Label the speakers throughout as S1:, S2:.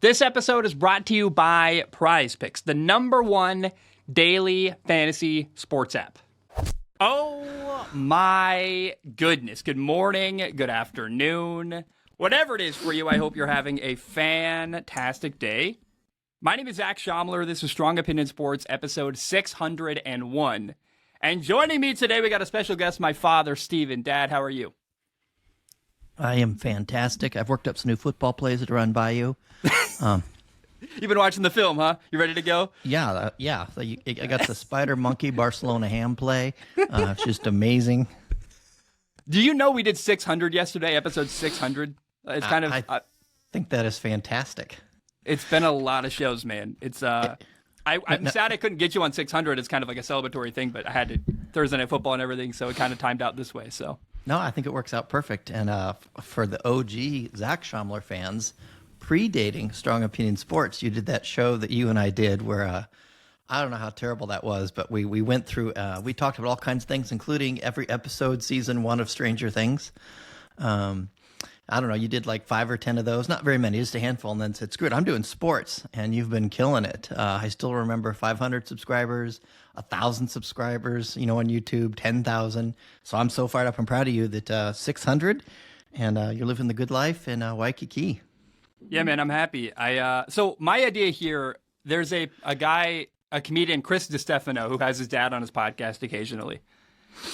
S1: This episode is brought to you by PrizePicks, the #1 daily fantasy sports app. Oh my goodness. Good morning, good afternoon, whatever it is for you. I hope you're having a fantastic day. My name is Zach Shomler. This is Strong Opinion Sports, episode 601. And joining me today, we got a special guest, my father, Steven. Dad, how are you?
S2: I am fantastic. I've worked up some new football plays to run by you.
S1: You've been watching the film, huh? You ready to go?
S2: Yeah. I got the Spider Monkey Barcelona ham play. It's just amazing.
S1: Do you know we did 600 yesterday, episode 600? It's kind of...
S2: I think that is fantastic.
S1: It's been a lot of shows, man. It's I'm sad I couldn't get you on 600. It's kind of like a celebratory thing, but I had to Thursday Night Football and everything, so it kind of timed out this way. So
S2: no, I think it works out perfect. And for the OG Zach Shomler fans, predating Strong Opinion Sports, you did that show that you and I did where I don't know how terrible that was, but we went through, we talked about all kinds of things, including every episode, season 1 of Stranger Things. I don't know, you did like 5 or 10 of those, not very many, just a handful, and then said, screw it, I'm doing sports, and you've been killing it. I still remember 500 subscribers, 1,000 subscribers, on YouTube, 10,000. So I'm so fired up and proud of you that 600, and you're living the good life in Waikiki.
S1: Yeah, man, I'm happy. So my idea here, there's a guy, a comedian, Chris DiStefano, who has his dad on his podcast occasionally.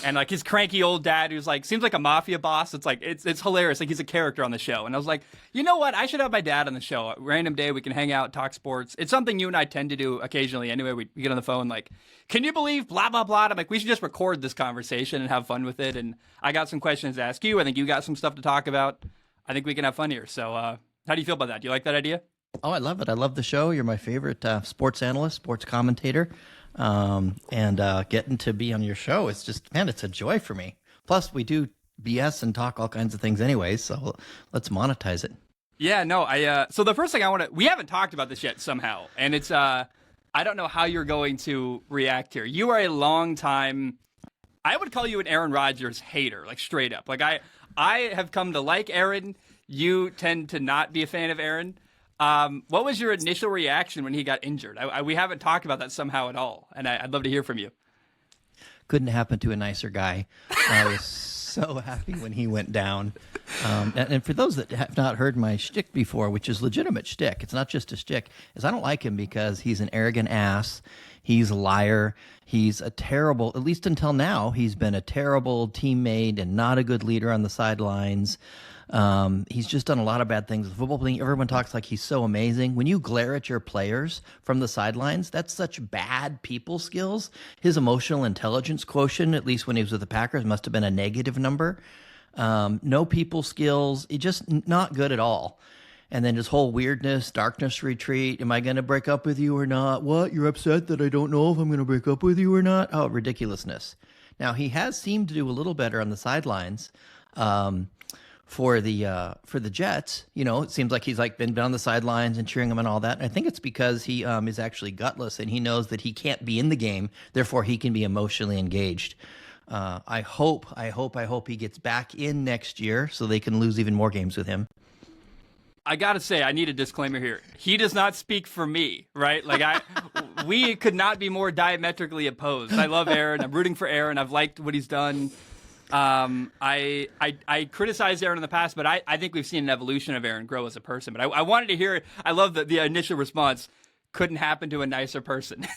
S1: And like his cranky old dad who's like, seems like a mafia boss. It's like, it's hilarious. Like he's a character on the show. And I was like, you know what? I should have my dad on the show. A random day we can hang out, talk sports. It's something you and I tend to do occasionally anyway. We get on the phone like, can you believe blah, blah, blah. I'm like, we should just record this conversation and have fun with it. And I got some questions to ask you. I think you got some stuff to talk about. I think we can have fun here. So how do you feel about that? Do you like that idea?
S2: Oh, I love it. I love the show. You're my favorite sports analyst, sports commentator. And getting to be on your show, it's just, man, it's a joy for me. Plus, we do BS and talk all kinds of things anyways, so let's monetize it.
S1: Yeah, no, so the first thing we haven't talked about this yet somehow, and it's, I don't know how you're going to react here. You are a long time, I would call you an Aaron Rodgers hater, like straight up. Like I have come to like Aaron. You tend to not be a fan of Aaron. What was your initial reaction when he got injured? We haven't talked about that somehow at all, and I'd love to hear from you.
S2: Couldn't happen to a nicer guy. I was so happy when he went down. And for those that have not heard my shtick before, which is legitimate shtick, it's not just a shtick, is I don't like him because he's an arrogant ass. He's a liar. He's a terrible, at least until now, he's been a terrible teammate and not a good leader on the sidelines. He's just done a lot of bad things. The football thing, everyone talks like he's so amazing. When you glare at your players from the sidelines, that's such bad people skills. His emotional intelligence quotient, at least when he was with the Packers, must have been a negative number. No people skills, just not good at all. And then his whole weirdness, darkness retreat. Am I going to break up with you or not? What? You're upset that I don't know if I'm going to break up with you or not? Oh, ridiculousness. Now, he has seemed to do a little better on the sidelines. For the Jets, it seems like he's like been on the sidelines and cheering them and all that. And I think it's because he is actually gutless and he knows that he can't be in the game. Therefore, he can be emotionally engaged. I hope he gets back in next year so they can lose even more games with him.
S1: I gotta say, I need a disclaimer here. He does not speak for me, right? Like we could not be more diametrically opposed. I love Aaron. I'm rooting for Aaron. I've liked what he's done. I criticized Aaron in the past, but I think we've seen an evolution of Aaron grow as a person. But I wanted to hear, I love the initial response, couldn't happen to a nicer person.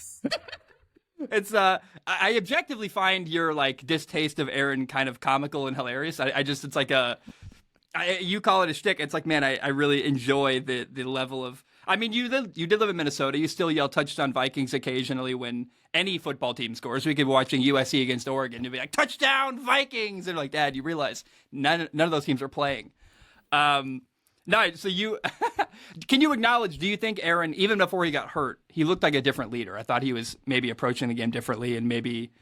S1: It's, I objectively find your like distaste of Aaron kind of comical and hilarious. It's like you call it a shtick. It's like, man, I really enjoy the level of, I mean, you did live in Minnesota. You still yell touchdown Vikings occasionally when any football team scores. We could be watching USC against Oregon. You'd be like, touchdown Vikings. And like, Dad, you realize none of those teams are playing. No, so you, can you acknowledge, do you think Aaron, even before he got hurt, he looked like a different leader? I thought he was maybe approaching the game differently and maybe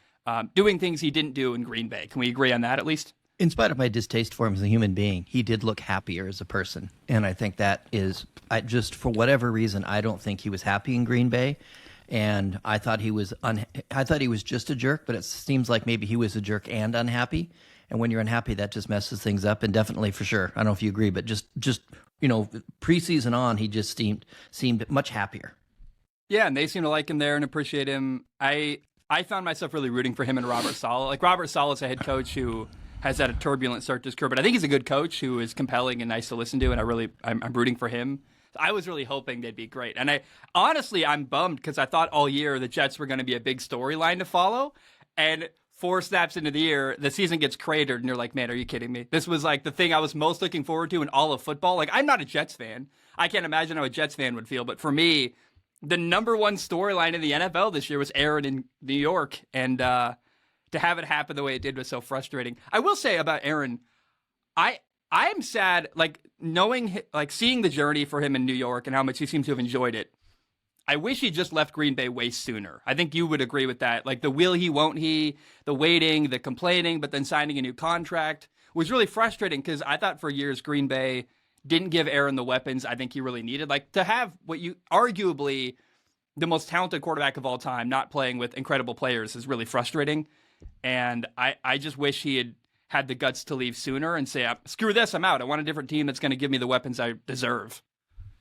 S1: doing things he didn't do in Green Bay. Can we agree on that at least?
S2: In spite of my distaste for him as a human being, he did look happier as a person. And I think that is, just for whatever reason, I don't think he was happy in Green Bay. And I thought he was just a jerk, but it seems like maybe he was a jerk and unhappy. And when you're unhappy, that just messes things up. And definitely, for sure, I don't know if you agree, but just preseason on, he just seemed much happier.
S1: Yeah, and they seem to like him there and appreciate him. I found myself really rooting for him and Robert Saleh. Like, Robert Saleh is a head coach who has had a turbulent start to his career, but I think he's a good coach who is compelling and nice to listen to, and I'm rooting for him. I was really hoping they'd be great. And I'm bummed because I thought all year the Jets were going to be a big storyline to follow, and 4 snaps into the year, the season gets cratered, and you're like, man, are you kidding me? This was like the thing I was most looking forward to in all of football. Like, I'm not a Jets fan. I can't imagine how a Jets fan would feel, but for me, the number one storyline in the NFL this year was Aaron in New York, and to have it happen the way it did was so frustrating. I will say about Aaron, I am sad, like, knowing, like, seeing the journey for him in New York and how much he seems to have enjoyed it. I wish he just left Green Bay way sooner. I think you would agree with that. Like, the will he, won't he, the waiting, the complaining, but then signing a new contract was really frustrating because I thought for years Green Bay didn't give Aaron the weapons I think he really needed. Like, to have what you arguably the most talented quarterback of all time not playing with incredible players is really frustrating. And I just wish he had the guts to leave sooner and say, screw this, I'm out. I want a different team that's going to give me the weapons I deserve.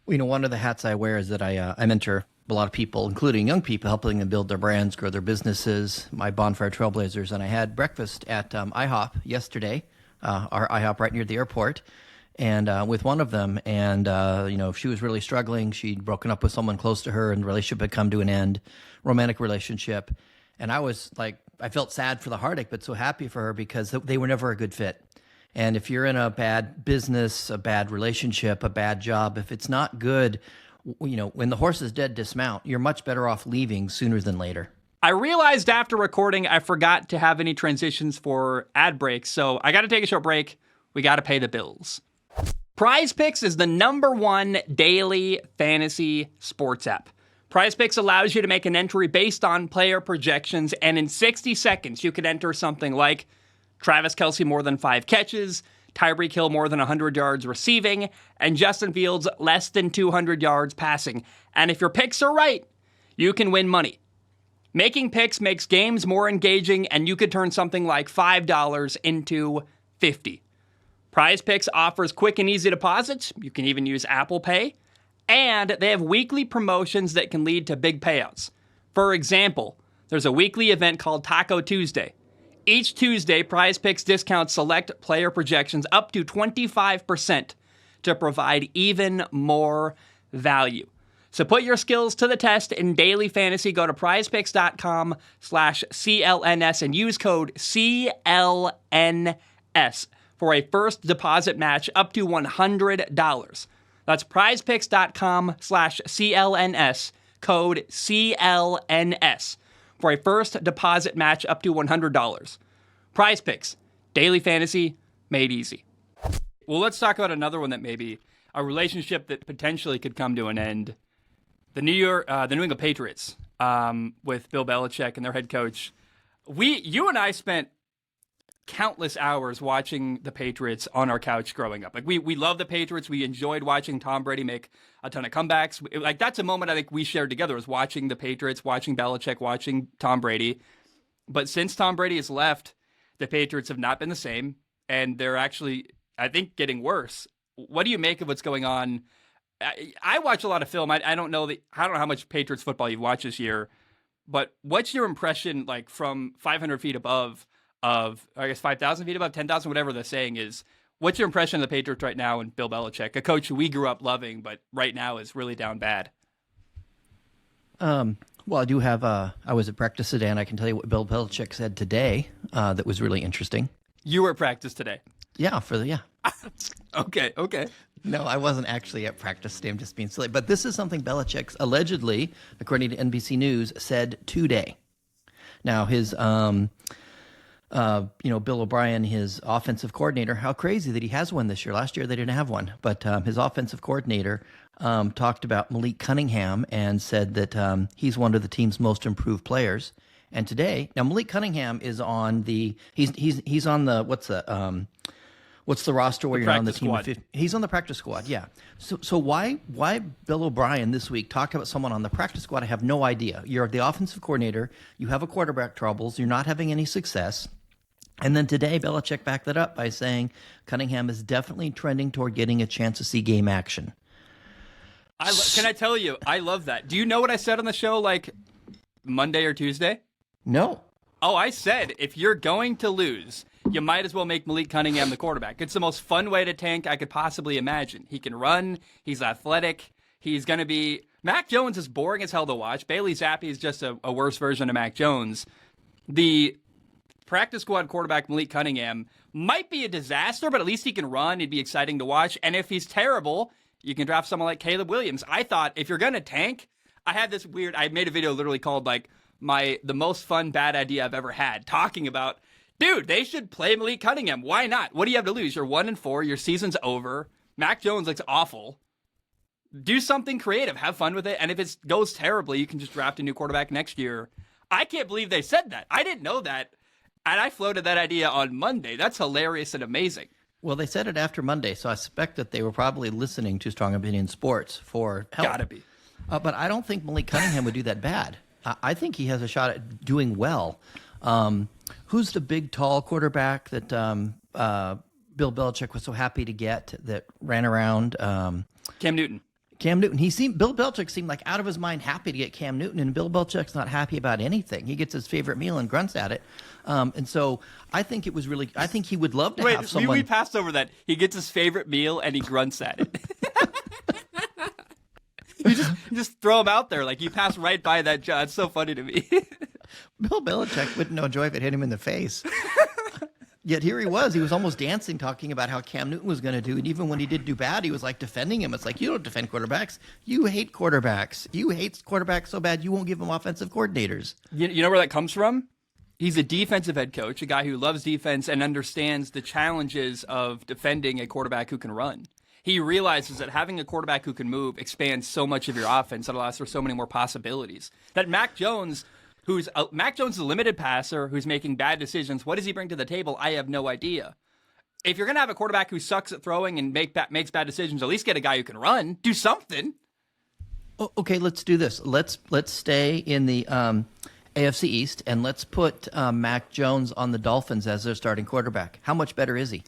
S2: One of the hats I wear is that I mentor a lot of people, including young people, helping them build their brands, grow their businesses, my Bonfire Trailblazers. And I had breakfast at IHOP yesterday, our IHOP right near the airport, and with one of them. And, she was really struggling. She'd broken up with someone close to her and the relationship had come to an end, romantic relationship. And I was like, I felt sad for the heartache, but so happy for her because they were never a good fit. And if you're in a bad business, a bad relationship, a bad job, if it's not good, when the horse is dead, dismount. You're much better off leaving sooner than later.
S1: I realized after recording I forgot to have any transitions for ad breaks, so I got to take a short break. We got to pay the bills. PrizePicks is the #1 daily fantasy sports app. PrizePicks allows you to make an entry based on player projections, and in 60 seconds you can enter something like Travis Kelce more than 5 catches, Tyreek Hill more than 100 yards receiving, and Justin Fields less than 200 yards passing. And if your picks are right, you can win money. Making picks makes games more engaging, and you could turn something like $5 into $50. PrizePicks offers quick and easy deposits. You can even use Apple Pay. And they have weekly promotions that can lead to big payouts. For example, there's a weekly event called Taco Tuesday. Each Tuesday, PrizePicks discounts select player projections up to 25% to provide even more value. So put your skills to the test in daily fantasy. Go to prizepicks.com/CLNS and use code CLNS for a first deposit match up to $100. That's prizepicks.com/CLNS, code CLNS. For a first deposit match up to $100. PrizePicks, daily fantasy made easy. Well, let's talk about another one that maybe a relationship that potentially could come to an end. The New England Patriots with Bill Belichick and their head coach. You and I spent countless hours watching the Patriots on our couch growing up. Like, we love the Patriots. We enjoyed watching Tom Brady make a ton of comebacks. Like, that's a moment I think we shared together, was watching the Patriots, watching Belichick, watching Tom Brady. But since Tom Brady has left, the Patriots have not been the same, and they're actually, I think, getting worse. What do you make of what's going on? I watch a lot of film. I don't know how much Patriots football you've watched this year, but what's your impression, like, from 500 feet above of, I guess, 5,000 feet above, 10,000, whatever the saying is? What's your impression of the Patriots right now and Bill Belichick, a coach who we grew up loving, but right now is really down bad?
S2: Well, I do have, I was at practice today, and I can tell you what Bill Belichick said today that was really interesting.
S1: You were at practice today?
S2: Yeah,
S1: Okay.
S2: No, I wasn't actually at practice today. I'm just being silly. But this is something Belichick allegedly, according to NBC News, said today. Now, his, Bill O'Brien, his offensive coordinator, how crazy that he has one this year. Last year they didn't have one. But his offensive coordinator talked about Malik Cunningham and said that he's one of the team's most improved players. And today, now Malik Cunningham is on the he's on the what's the roster where you're on the team of 50? He's on the practice squad, yeah. So why Bill O'Brien this week talk about someone on the practice squad? I have no idea. You're the offensive coordinator. You have a quarterback troubles. You're not having any success. And then today, Belichick backed that up by saying Cunningham is definitely trending toward getting a chance to see game action.
S1: Can I tell you, I love that. Do you know what I said on the show like Monday or Tuesday?
S2: No.
S1: Oh, I said, if you're going to lose, you might as well make Malik Cunningham the quarterback. It's the most fun way to tank I could possibly imagine. He can run. He's athletic. He's going to be... Mac Jones is boring as hell to watch. Bailey Zappi is just a worse version of Mac Jones. The practice squad quarterback, Malik Cunningham, might be a disaster, but at least he can run. It'd be exciting to watch. And if he's terrible, you can draft someone like Caleb Williams. I thought, if you're going to tank, I made a video literally called, like, the most fun bad idea I've ever had, talking about, dude, they should play Malik Cunningham. Why not? What do you have to lose? You're 1-4. Your season's over. Mac Jones looks awful. Do something creative. Have fun with it. And if it goes terribly, you can just draft a new quarterback next year. I can't believe they said that. I didn't know that. And I floated that idea on Monday. That's hilarious and amazing.
S2: Well, they said it after Monday, so I suspect that they were probably listening to Strong Opinion Sports for help.
S1: Gotta be.
S2: But I don't think Malik Cunningham would do that bad. I think he has a shot at doing well. Who's the big, tall quarterback that Bill Belichick was so happy to get that ran around?
S1: Cam Newton.
S2: Bill Belichick seemed like out of his mind happy to get Cam Newton, and Bill Belichick's not happy about anything. He gets his favorite meal and grunts at it. And so I think he would love to have someone.
S1: We passed over that. He gets his favorite meal and he grunts at it. You just throw him out there. Like, you pass right by that job. It's so funny to me.
S2: Bill Belichick wouldn't know joy if it hit him in the face. Yet here he was almost dancing, talking about how Cam Newton was going to do. And even when he did do bad, he was like defending him. It's like, you don't defend quarterbacks. You hate quarterbacks. You hate quarterbacks so bad you won't give them offensive coordinators.
S1: You know where that comes from? He's a defensive head coach, a guy who loves defense and understands the challenges of defending a quarterback who can run. He realizes that having a quarterback who can move expands so much of your offense. That allows for so many more possibilities. That Mac Jones is a limited passer who's making bad decisions. What does he bring to the table? I have no idea. If you're going to have a quarterback who sucks at throwing and makes bad decisions, at least get a guy who can run. Do something.
S2: Okay, let's do this. Let's stay in the AFC East, and let's put Mac Jones on the Dolphins as their starting quarterback. How much better is he?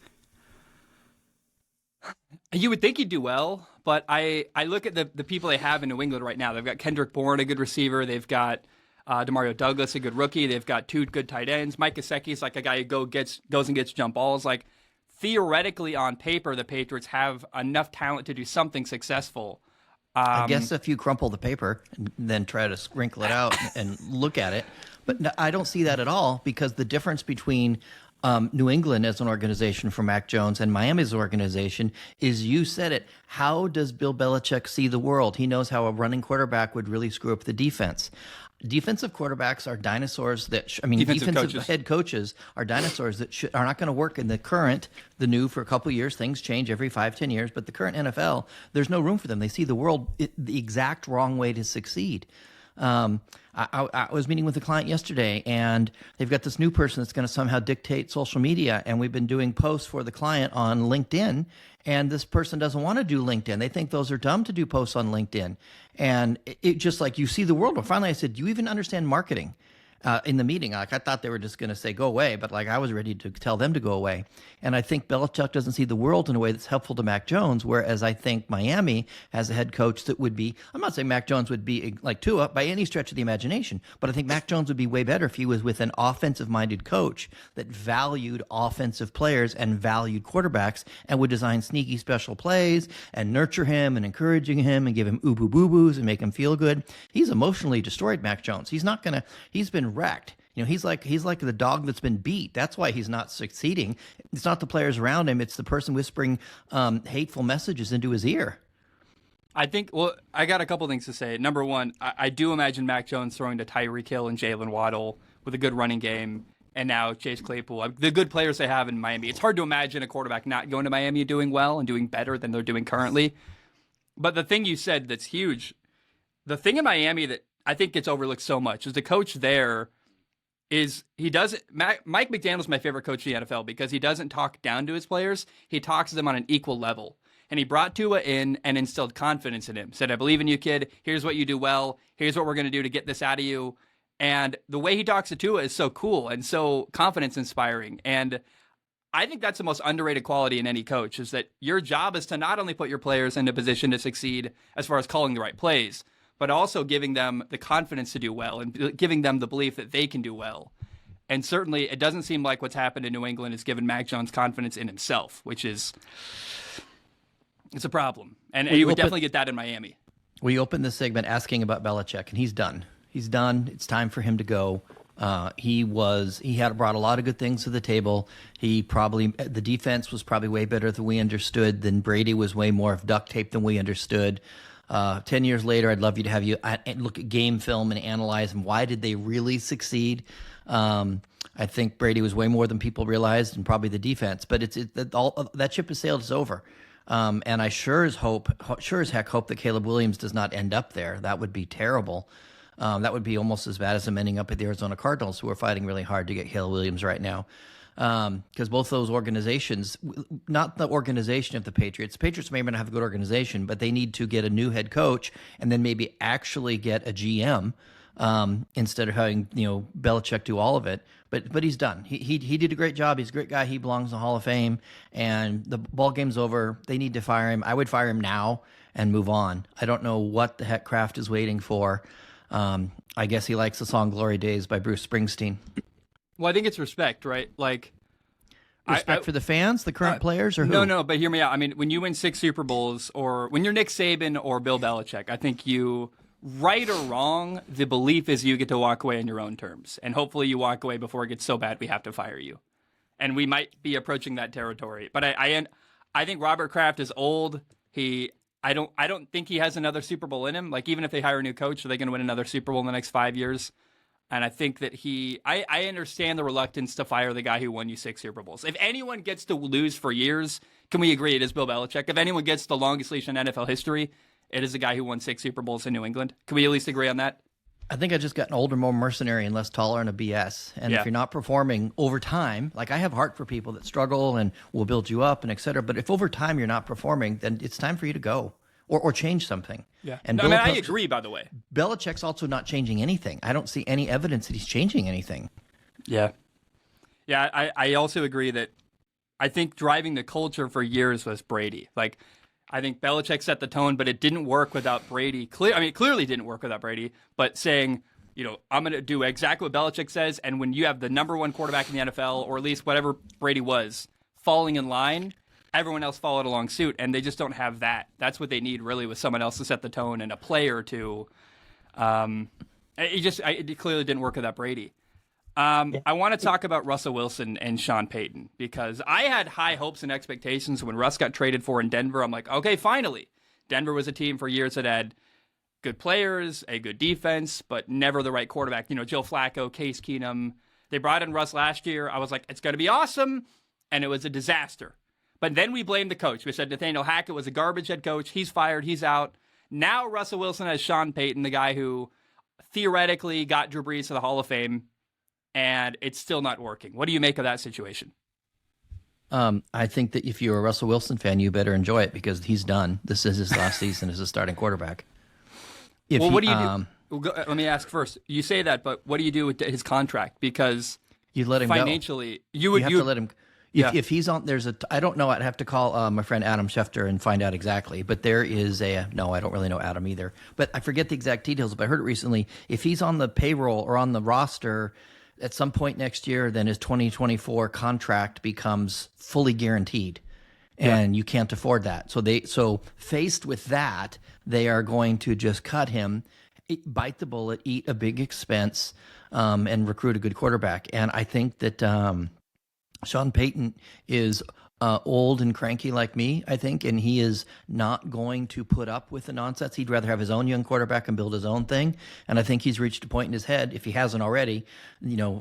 S1: You would think he'd do well, but I look at the people they have in New England right now. They've got Kendrick Bourne, a good receiver. They've got Demario Douglas, a good rookie. They've got two good tight ends. Mike Gesicki's like a guy who goes and gets jump balls. Like, theoretically, on paper, the Patriots have enough talent to do something successful.
S2: I guess if you crumple the paper and then try to sprinkle it out and look at it. But no, I don't see that at all, because the difference between New England as an organization for Mac Jones and Miami's organization is, you said it, how does Bill Belichick see the world? He knows how a running quarterback would really screw up the defense. Defensive quarterbacks are dinosaurs defensive head coaches are dinosaurs that are not going to work in the new for a couple of years. Things change every 5-10 years, but the current NFL, there's no room for them. They see the world the exact wrong way to succeed. I was meeting with a client yesterday, and they've got this new person that's going to somehow dictate social media, and we've been doing posts for the client on LinkedIn, and this person doesn't want to do LinkedIn. They think those are dumb to do posts on LinkedIn. And it just, like, you see the world. Well, finally I said, do you even understand marketing? In the meeting, like, I thought they were just going to say go away, but like, I was ready to tell them to go away. And I think Belichick doesn't see the world in a way that's helpful to Mac Jones, whereas I think Miami has a head coach that would be, I'm not saying Mac Jones would be like Tua by any stretch of the imagination, but I think Mac Jones would be way better if he was with an offensive-minded coach that valued offensive players and valued quarterbacks and would design sneaky special plays and nurture him and encouraging him and give him ooh-boo-boo-boos and make him feel good. He's emotionally destroyed, Mac Jones. He's been wrecked. You know, he's like the dog that's been beat. That's why he's not succeeding. It's not the players around him. It's the person whispering hateful messages into his ear.
S1: I got a couple things to say. Number one, I do imagine Mac Jones throwing to Tyreek Hill and Jalen Waddle with a good running game, and now Chase Claypool. The good players they have in Miami. It's hard to imagine a quarterback not going to Miami and doing well and doing better than they're doing currently. But the thing you said that's huge, the thing in Miami that I think gets overlooked so much is the coach there Mike McDaniel's my favorite coach in the NFL because he doesn't talk down to his players. He talks to them on an equal level. And he brought Tua in and instilled confidence in him. Said, I believe in you, kid. Here's what you do well. Here's what we're going to do to get this out of you. And the way he talks to Tua is so cool and so confidence inspiring. And I think that's the most underrated quality in any coach, is that your job is to not only put your players in a position to succeed as far as calling the right plays, but also giving them the confidence to do well and giving them the belief that they can do well. And certainly it doesn't seem like what's happened in New England has given Mac Jones confidence in himself, which is it's a problem. And you would definitely get that in Miami.
S2: We opened this segment asking about Belichick, and he's done. He's done. It's time for him to go. He had brought a lot of good things to the table. The defense was probably way better than we understood. Than Brady was way more of duct tape than we understood. 10 years later, I'd love you to have you look at game film and analyze them. Why did they really succeed? I think Brady was way more than people realized, and probably the defense. But all that ship has sailed. It's over. And I sure as heck hope that Caleb Williams does not end up there. That would be terrible. That would be almost as bad as him ending up at the Arizona Cardinals, who are fighting really hard to get Caleb Williams right now. Because both those organizations, not the organization of the Patriots may or may not have a good organization, but they need to get a new head coach and then maybe actually get a GM instead of having Belichick do all of it. But he's done. He did a great job. He's a great guy. He belongs in the Hall of Fame. And the ball game's over. They need to fire him. I would fire him now and move on. I don't know what the heck Kraft is waiting for. I guess he likes the song "Glory Days" by Bruce Springsteen.
S1: Well, I think it's respect, right? Like
S2: respect for the fans, the current players, or who?
S1: No, but hear me out. I mean, when you win 6 Super Bowls, or when you're Nick Saban or Bill Belichick, I think you, right or wrong, the belief is you get to walk away on your own terms, and hopefully you walk away before it gets so bad we have to fire you. And we might be approaching that territory. But I think Robert Kraft is old. I don't think he has another Super Bowl in him. Like, even if they hire a new coach, are they going to win another Super Bowl in the next 5 years? And I think that I understand the reluctance to fire the guy who won you 6 Super Bowls. If anyone gets to lose for years, can we agree it is Bill Belichick? If anyone gets the longest leash in NFL history, it is the guy who won 6 Super Bowls in New England. Can we at least agree on that?
S2: I think I just gotten older, more mercenary, and less tolerant of BS. And if you're not performing over time, like I have heart for people that struggle and will build you up and et cetera. But if over time you're not performing, then it's time for you to go or change something.
S1: Yeah.
S2: And
S1: I agree, by the way.
S2: Belichick's also not changing anything. I don't see any evidence that he's changing anything.
S1: Yeah. Yeah, I also agree that I think driving the culture for years was Brady. Like, I think Belichick set the tone, but it didn't work without Brady. It clearly didn't work without Brady, but saying, I'm going to do exactly what Belichick says, and when you have the number one quarterback in the NFL, or at least whatever Brady was, falling in line, everyone else followed along suit, and they just don't have that. That's what they need, really, with someone else to set the tone and a player to. It clearly didn't work without Brady. I want to talk about Russell Wilson and Sean Payton, because I had high hopes and expectations when Russ got traded for in Denver. I'm like, okay, finally. Denver was a team for years that had good players, a good defense, but never the right quarterback. Joe Flacco, Case Keenum. They brought in Russ last year. I was like, it's going to be awesome, and it was a disaster. But then we blamed the coach. We said Nathaniel Hackett was a garbage head coach. He's fired. He's out. Now Russell Wilson has Sean Payton, the guy who theoretically got Drew Brees to the Hall of Fame, and it's still not working. What do you make of that situation?
S2: I think that if you're a Russell Wilson fan, you better enjoy it, because he's done. This is his last season as a starting quarterback.
S1: What do you do? Let me ask first. You say that, but what do you do with his contract? Because
S2: you let him
S1: financially,
S2: go. You have to let him. If he's on, I don't know. I'd have to call my friend Adam Schefter and find out exactly. But there is no, I don't really know Adam either. But I forget the exact details, but I heard it recently. If he's on the payroll or on the roster at some point next year, then his 2024 contract becomes fully guaranteed, and you can't afford that. So faced with that, they are going to just cut him, bite the bullet, eat a big expense, and recruit a good quarterback. And I think that Sean Payton is old and cranky like me, I think, and he is not going to put up with the nonsense. He'd rather have his own young quarterback and build his own thing. And I think he's reached a point in his head, if he hasn't already,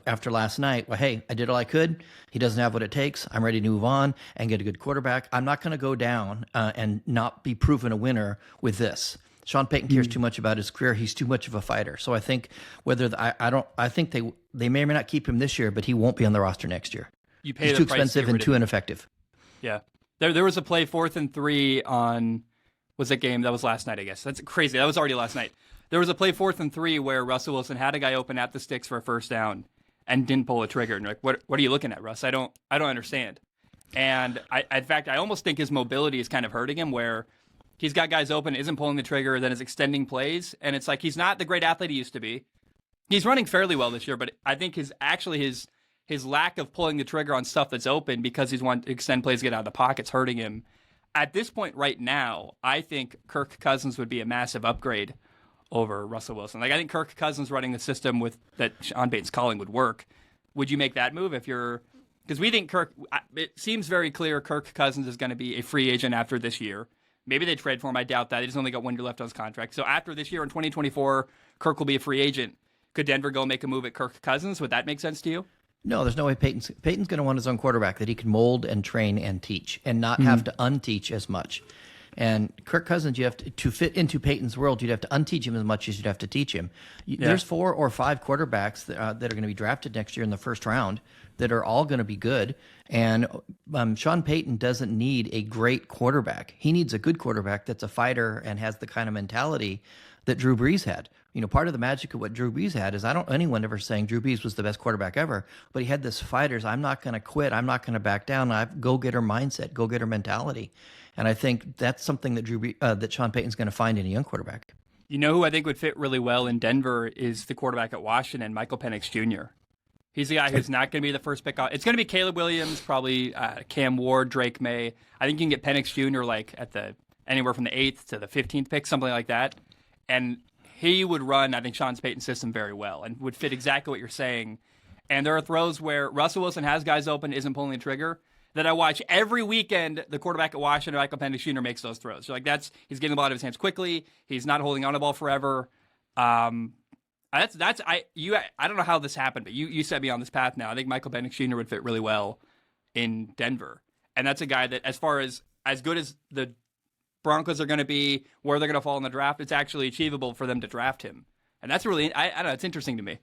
S2: after last night, well, hey, I did all I could. He doesn't have what it takes. I'm ready to move on and get a good quarterback. I'm not going to go down and not be proven a winner with this. Sean Payton cares too much about his career. He's too much of a fighter. So I think I think they may or may not keep him this year, but he won't be on the roster next year.
S1: You pay
S2: He's
S1: the
S2: too
S1: price
S2: expensive and too ineffective.
S1: Yeah. There was a play 4th and 3 on, was that game? That was last night, I guess. That's crazy. That was already last night. There was a play 4th and 3 where Russell Wilson had a guy open at the sticks for a first down and didn't pull a trigger. And you're like, what are you looking at, Russ? I don't understand. And in fact, I almost think his mobility is kind of hurting him, where he's got guys open, isn't pulling the trigger, then is extending plays, and it's like he's not the great athlete he used to be. He's running fairly well this year, but I think his lack of pulling the trigger on stuff that's open because he's wanting to extend plays, get out of the pocket's hurting him. At this point right now, I think Kirk Cousins would be a massive upgrade over Russell Wilson. Like, I think Kirk Cousins running the system that Sean Payton's calling would work. Would you make that move because we think it seems very clear Kirk Cousins is going to be a free agent after this year. Maybe they trade for him. I doubt that. He's only got 1 year left on his contract. So after this year in 2024, Kirk will be a free agent. Could Denver go make a move at Kirk Cousins? Would that make sense to you?
S2: No, there's no way Peyton's going to want his own quarterback that he can mold and train and teach and not have to unteach as much. And Kirk Cousins, you have to fit into Peyton's world, you'd have to unteach him as much as you'd have to teach him. There's 4 or 5 quarterbacks that are going to be drafted next year in the first round that are all going to be good. And Sean Payton doesn't need a great quarterback. He needs a good quarterback that's a fighter and has the kind of mentality that Drew Brees had. You know, part of the magic of what Drew Brees had is anyone ever saying Drew Brees was the best quarterback ever, but he had this fighters, I'm not going to quit, I'm not going to back down, I have go-getter mindset, go-getter mentality. And I think that's something that Sean Payton's going to find in a young quarterback.
S1: You know who I think would fit really well in Denver is the quarterback at Washington, Michael Penix Jr. He's the guy who's not going to be the first pick. It's going to be Caleb Williams, probably Cam Ward, Drake May. I think you can get Penix Jr. like at anywhere from the 8th to the 15th pick, something like that. And he would run, I think, Sean Payton's system very well and would fit exactly what you're saying. And there are throws where Russell Wilson has guys open, isn't pulling the trigger, that I watch every weekend. The quarterback at Washington, Michael Penix Jr., makes those throws. So he's getting the ball out of his hands quickly. He's not holding on to the ball forever. I don't know how this happened, but you set me on this path now. I think Michael Penix Jr. would fit really well in Denver. And that's a guy that, as far as good as the Broncos are going to be, where they're going to fall in the draft, it's actually achievable for them to draft him. And that's really, I don't know, it's interesting to me.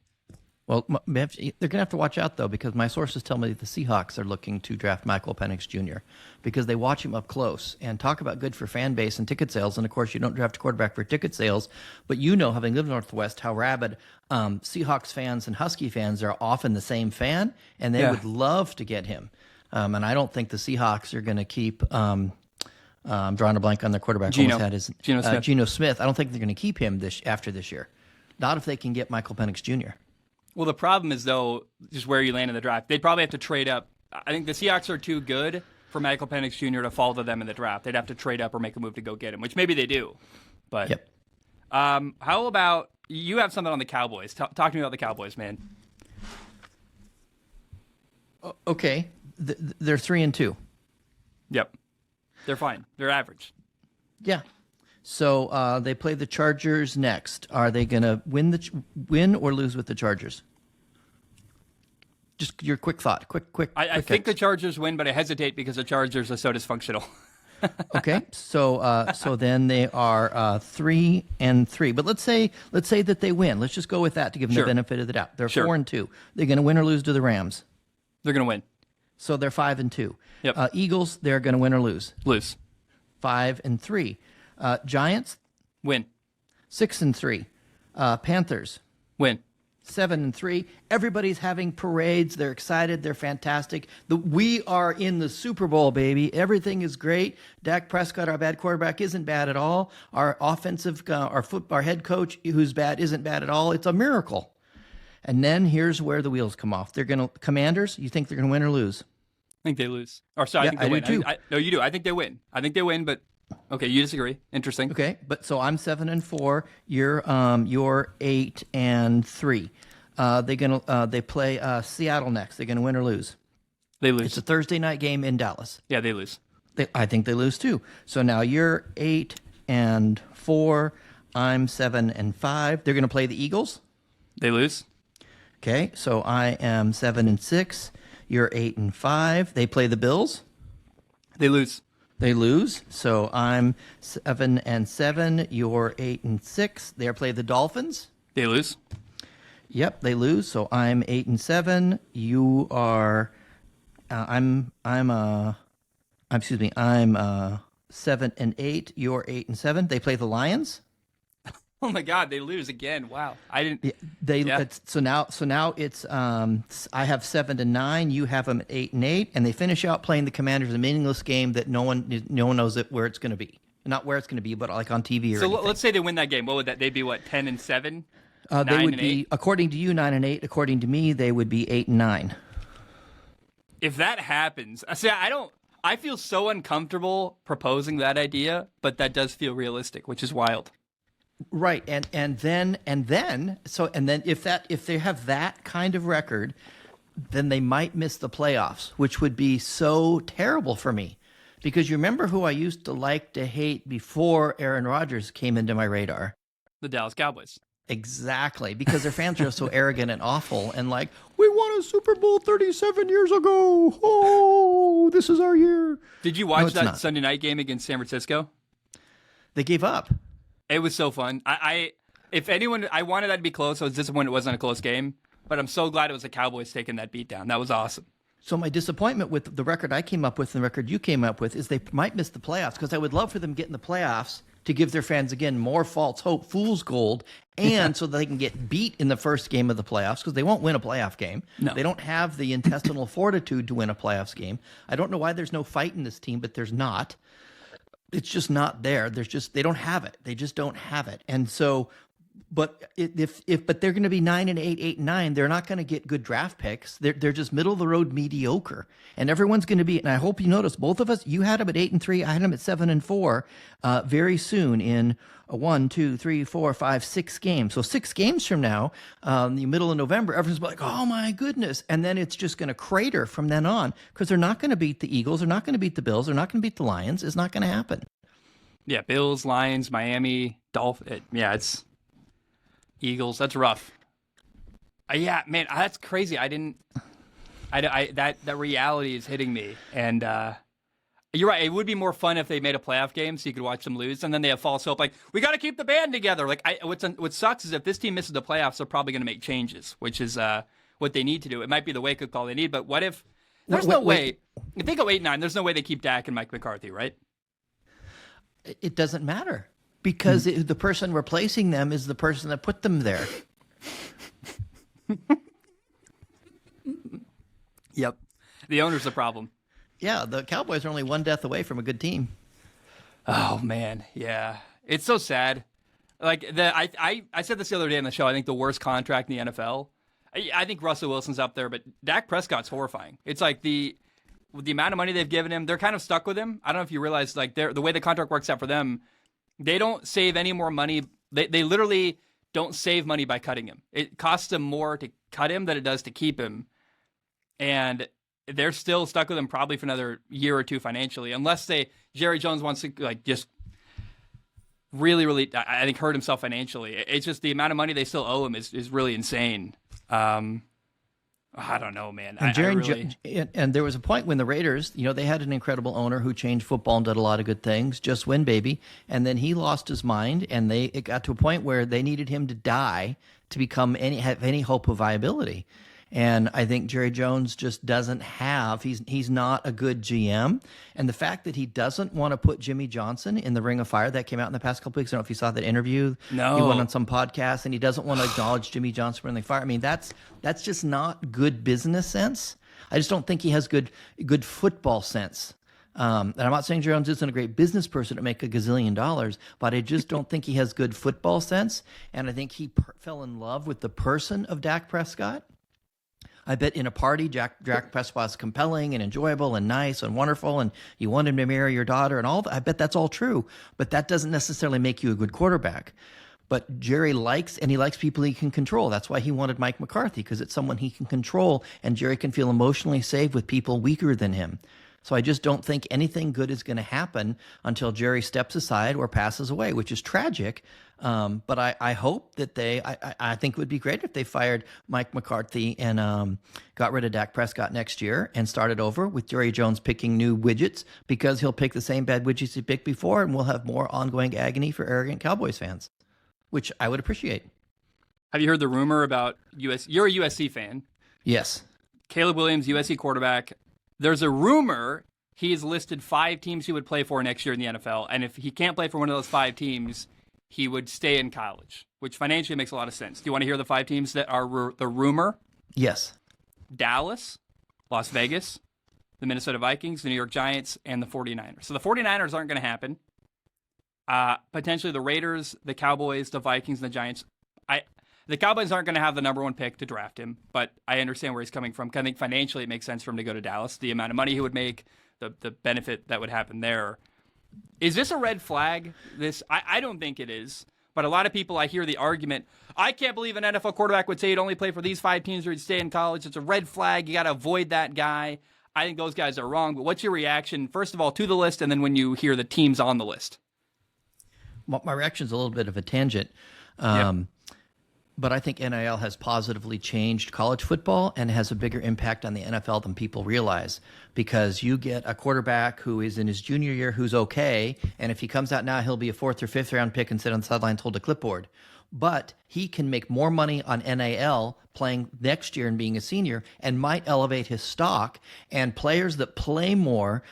S2: Well, they're going to have to watch out, though, because my sources tell me that the Seahawks are looking to draft Michael Penix Jr. because they watch him up close. And talk about good for fan base and ticket sales. And, of course, you don't draft a quarterback for ticket sales. But you know, having lived Northwest, how rabid Seahawks fans and Husky fans are often the same fan, and they would love to get him. And I don't think the Seahawks are going to keep I'm drawing a blank on their quarterback.
S1: Geno
S2: Smith. I don't think they're going to keep him after this year. Not if they can get Michael Penix Jr.
S1: Well, the problem is, though, just where you land in the draft. They'd probably have to trade up. I think the Seahawks are too good for Michael Penix Jr. to fall to them in the draft. They'd have to trade up or make a move to go get him, which maybe they do. But how about you have something on the Cowboys? Talk to me about the Cowboys, man.
S2: Okay. They're 3-2.
S1: Yep. They're fine. They're average.
S2: Yeah. So they play the Chargers next. Are they going to win or lose with the Chargers? Just your quick thought. Quick.
S1: I think the Chargers win, but I hesitate because the Chargers are so dysfunctional.
S2: Okay. So then they are 3-3. But let's say that they win. Let's just go with that to give them the benefit of the doubt. They're 4-2. They're going to win or lose to the Rams.
S1: They're going to win.
S2: So they're 5-2.
S1: Yep.
S2: Eagles, they're going to win or lose.
S1: Lose.
S2: 5-3. Giants,
S1: win.
S2: 6-3. Panthers,
S1: win.
S2: 7-3. Everybody's having parades. They're excited. They're fantastic. We are in the Super Bowl, baby. Everything is great. Dak Prescott, our bad quarterback, isn't bad at all. Our our head coach, who's bad, isn't bad at all. It's a miracle. And then here's where the wheels come off. Commanders, you think they're going to win or lose?
S1: I think they lose. Or sorry, I think they win.
S2: Do too.
S1: No, you do. I think they win. But okay, you disagree. Interesting.
S2: Okay, but so I'm 7-4. You're 8-3. They play Seattle next. They're gonna win or lose.
S1: They lose.
S2: It's a Thursday night game in Dallas.
S1: Yeah, they lose.
S2: I think they lose too. So now you're 8-4. I'm 7-5. They're gonna play the Eagles.
S1: They lose.
S2: Okay, so I am 7-6. You're 8-5. They play the Bills.
S1: They lose.
S2: They lose. So I'm 7-7. You're 8-6. They play the Dolphins.
S1: They lose.
S2: Yep, they lose. So I'm 8-7. You are. I'm 7-8. You're 8-7. They play the Lions.
S1: Oh my God, they lose again. Wow, I didn't.
S2: So now it's I have 7-9. You have them at 8-8, and they finish out playing the Commanders, a meaningless game that no one knows where it's going to be. Not where it's going to be, but like on TV or
S1: So
S2: anything.
S1: let's say they win that game. What would that? They'd be what, 10-7?
S2: They would be,
S1: 9-8?
S2: according to you, 9-8. According to me, they would be 8-9.
S1: If that happens, see, I feel so uncomfortable proposing that idea, but that does feel realistic, which is wild.
S2: Right, and then if they have that kind of record, then they might miss the playoffs, which would be so terrible for me. Because you remember who I used to like to hate before Aaron Rodgers came into my radar?
S1: The Dallas Cowboys.
S2: Exactly, because their fans are so arrogant and awful and like, we won a Super Bowl 37 years ago. Oh, this is our year.
S1: Did you watch that
S2: not.
S1: Sunday night game against San Francisco?
S2: They gave up.
S1: It was so fun. I wanted that to be close. I was disappointed it wasn't a close game, but I'm so glad it was the Cowboys taking that beat down. That was awesome.
S2: So my disappointment with the record I came up with and the record you came up with is they might miss the playoffs, because I would love for them to get in the playoffs to give their fans, again, more false hope, fool's gold, and so they can get beat in the first game of the playoffs, because they won't win a playoff game.
S1: No.
S2: They don't have the intestinal fortitude to win a playoffs game. I don't know why there's no fight in this team, but there's not. It's just not there. They don't have it. They just don't have it. And so, but but they're going to be 9-8, 8-9. They're not going to get good draft picks. They're just middle of the road mediocre. And everyone's going to be. And I hope you notice, both of us. You had them at 8-3. I had them at 7-4. Very soon in 1, 2, 3, 4, 5, 6 games. So 6 games from now, the middle of November, everyone's like, oh my goodness. And then it's just going to crater from then on, because they're not going to beat the Eagles. They're not going to beat the Bills. They're not going to beat the Lions. It's not going to happen.
S1: Yeah, Bills, Lions, Miami, Dolphins. It's Eagles. That's rough. Yeah, man, that's crazy. That reality is hitting me. And you're right. It would be more fun if they made a playoff game so you could watch them lose, and then they have false hope. Like, we got to keep the band together. Like, what sucks is if this team misses the playoffs, they're probably going to make changes, which is what they need to do. It might be the wake-up call they need, but what if there's no way? If they go 8-9, there's no way they keep Dak and Mike McCarthy, right?
S2: It doesn't matter, because the person replacing them is the person that put them there.
S1: Yep. The owner's the problem.
S2: Yeah, the Cowboys are only one death away from a good team.
S1: Oh, man. Yeah. It's so sad. Like, I said this the other day on the show. I think the worst contract in the NFL. I think Russell Wilson's up there, but Dak Prescott's horrifying. It's like the amount of money they've given him, they're kind of stuck with him. I don't know if you realize, like, the way the contract works out for them, they don't save any more money. They literally don't save money by cutting him. It costs them more to cut him than it does to keep him. And they're still stuck with him probably for another year or two financially, unless Jerry Jones wants to, like, just really, really, I think, hurt himself financially. It's just the amount of money they still owe him is really insane. I don't know, man.
S2: And there was a point when the Raiders, they had an incredible owner who changed football and did a lot of good things. Just win, baby. And then he lost his mind, and it got to a point where they needed him to die to have any hope of viability. And I think Jerry Jones just doesn't have. He's not a good GM. And the fact that he doesn't want to put Jimmy Johnson in the Ring of Fire, that came out in the past couple weeks. I don't know if you saw that interview.
S1: No.
S2: He went on some podcast, and he doesn't want to acknowledge Jimmy Johnson in the fire. I mean, that's just not good business sense. I just don't think he has good football sense. And I'm not saying Jerry Jones isn't a great business person to make $1 gazillion, but I just don't think he has good football sense. And I think he fell in love with the person of Dak Prescott. I bet in a party, Dak Prescott's compelling and enjoyable and nice and wonderful, and you want him to marry your daughter and all that. I bet that's all true, but that doesn't necessarily make you a good quarterback. But Jerry likes people he can control. That's why he wanted Mike McCarthy, because it's someone he can control, and Jerry can feel emotionally safe with people weaker than him. So I just don't think anything good is going to happen until Jerry steps aside or passes away, which is tragic. But I hope that I think it would be great if they fired Mike McCarthy and got rid of Dak Prescott next year and started over with Jerry Jones picking new widgets, because he'll pick the same bad widgets he picked before, and we'll have more ongoing agony for arrogant Cowboys fans, which I would appreciate.
S1: Have you heard the rumor about USC? You're a USC fan.
S2: Yes.
S1: Caleb Williams, USC quarterback. There's a rumor he has listed 5 teams he would play for next year in the NFL, and if he can't play for one of those 5 teams, he would stay in college, which financially makes a lot of sense. Do you want to hear the 5 teams that are the rumor?
S2: Yes.
S1: Dallas, Las Vegas, the Minnesota Vikings, the New York Giants, and the 49ers. So the 49ers aren't going to happen. Potentially the Raiders, the Cowboys, the Vikings, and the Giants. The Cowboys aren't going to have the number 1 pick to draft him, but I understand where he's coming from. I think financially it makes sense for him to go to Dallas. The amount of money he would make, the benefit that would happen there. Is this a red flag? I don't think it is. But a lot of people, I hear the argument, I can't believe an NFL quarterback would say he'd only play for these 5 teams or he'd stay in college. It's a red flag. You got to avoid that guy. I think those guys are wrong. But what's your reaction, first of all, to the list, and then when you hear the teams on the list?
S2: Well, my reaction is a little bit of a tangent. But I think NIL has positively changed college football and has a bigger impact on the NFL than people realize, because you get a quarterback who is in his junior year who's okay, and if he comes out now, he'll be a 4th or 5th round pick and sit on the sidelines, hold a clipboard. But he can make more money on NIL playing next year and being a senior, and might elevate his stock, and players that play more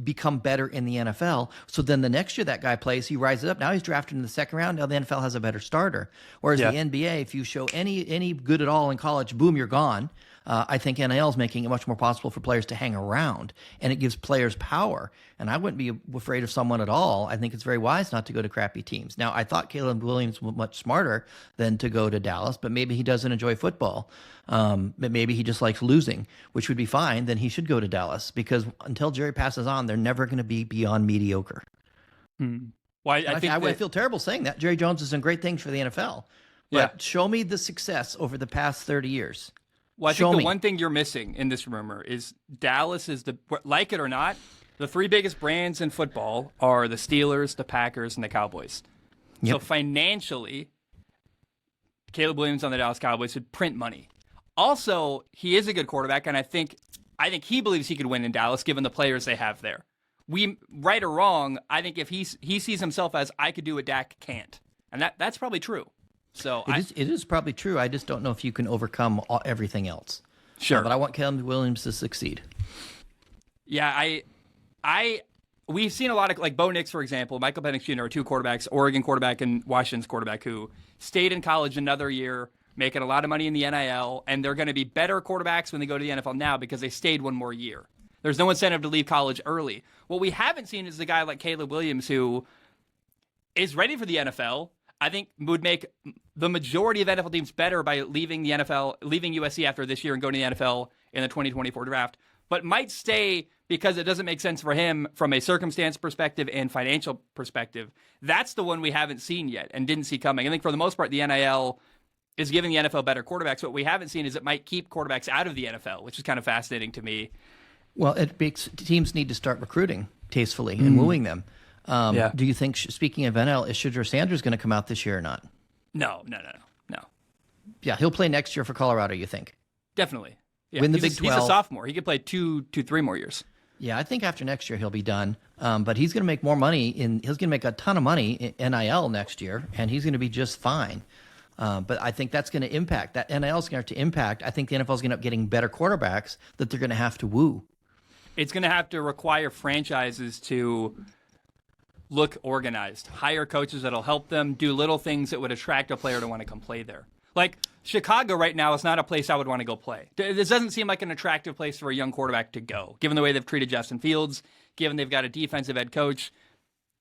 S2: become better in the NFL. So then the next year that guy plays, he rises up. Now he's drafted in the 2nd round. Now the NFL has a better starter. Whereas the NBA, if you show any good at all in college, boom, you're gone. I think NIL is making it much more possible for players to hang around, and it gives players power. And I wouldn't be afraid of someone at all. I think it's very wise not to go to crappy teams. Now, I thought Caleb Williams was much smarter than to go to Dallas, but maybe he doesn't enjoy football. But maybe he just likes losing, which would be fine. Then he should go to Dallas, because until Jerry passes on, they're never going to be beyond mediocre.
S1: Well, I
S2: feel terrible saying that. Jerry Jones has done great things for the NFL. But show me the success over the past 30 years.
S1: Well, I think the one thing you're missing in this rumor is Dallas is like it or not, the 3 biggest brands in football are the Steelers, the Packers, and the Cowboys. Yep. So financially, Caleb Williams on the Dallas Cowboys would print money. Also, he is a good quarterback, and I think he believes he could win in Dallas given the players they have there. Right or wrong, I think if he sees himself as, I could do what Dak can't, and that's probably true. So
S2: it is probably true. I just don't know if you can overcome everything else.
S1: Sure,
S2: but I want Caleb Williams to succeed.
S1: Yeah, we've seen a lot of, like Bo Nix, for example, Michael Penix Jr. are 2 quarterbacks, Oregon quarterback and Washington's quarterback, who stayed in college another year, making a lot of money in the NIL, and they're going to be better quarterbacks when they go to the NFL now because they stayed 1 more year. There's no incentive to leave college early. What we haven't seen is the guy like Caleb Williams, who is ready for the NFL. I think would make the majority of NFL teams better by leaving the NFL, leaving USC after this year and going to the NFL in the 2024 draft, but might stay because it doesn't make sense for him from a circumstance perspective and financial perspective. That's the one we haven't seen yet and didn't see coming. I think for the most part, the NIL is giving the NFL better quarterbacks. What we haven't seen is it might keep quarterbacks out of the NFL, which is kind of fascinating to me.
S2: Well, teams need to start recruiting tastefully and wooing them. Do you think, speaking of NL, is Shedeur Sanders going to come out this year or not?
S1: No.
S2: Yeah, he'll play next year for Colorado, you think?
S1: Definitil. Yeah,
S2: Win the Big 12.
S1: He's a sophomore. He could play 3 more years.
S2: Yeah, I think after next year he'll be done. But he's going to make more money. He's going to make a ton of money in NIL next year, and he's going to be just fine. But I think that's going to impact. That NIL is going to have to impact. I think the NFL is going to end up getting better quarterbacks that they're going to have to woo.
S1: It's going to have to require franchises to look organized, hire coaches that'll help them do little things that would attract a player to want to come play there. Like Chicago right now is not a place I would want to go play. This doesn't seem like an attractive place for a young quarterback to go, given the way they've treated Justin Fields, given they've got a defensive head coach.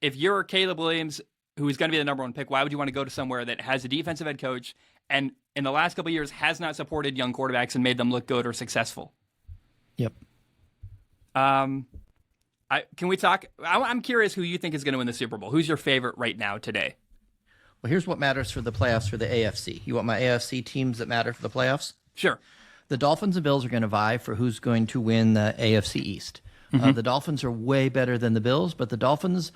S1: If you're Caleb Williams, who is going to be the number 1 pick, why would you want to go to somewhere that has a defensive head coach and in the last couple of years has not supported young quarterbacks and made them look good or successful?
S2: Yep.
S1: Can we talk? I'm curious who you think is going to win the Super Bowl. Who's your favorite right now today?
S2: Well, here's what matters for the playoffs for the AFC. You want my AFC teams that matter for the playoffs?
S1: Sure.
S2: The Dolphins and Bills are going to vie for who's going to win the AFC East. The Dolphins are way better than the Bills, but the Dolphins,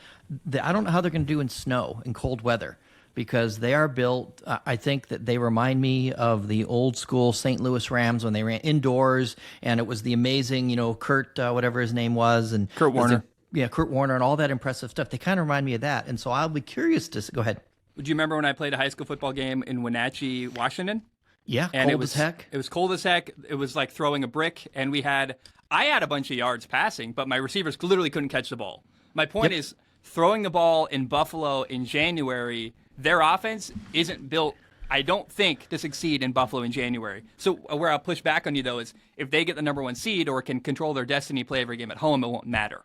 S2: I don't know how they're going to do in snow, in cold weather, because they are built, I think that they remind me of the old school St. Louis Rams when they ran indoors, and it was the amazing, Kurt, whatever his name was. And
S1: Kurt Warner.
S2: Kurt Warner and all that impressive stuff. They kind of remind me of that. And so I'll be curious to go ahead.
S1: Would you remember when I played a high school football game in Wenatchee, Washington?
S2: Yeah,
S1: and
S2: cold as heck.
S1: It was cold as heck. It was like throwing a brick, and I had a bunch of yards passing, but my receivers literally couldn't catch the ball. My point is, throwing the ball in Buffalo in January their offense isn't built, I don't think, to succeed in Buffalo in January. So where I'll push back on you, though, is if they get the number 1 seed or can control their destiny, play every game at home, it won't matter.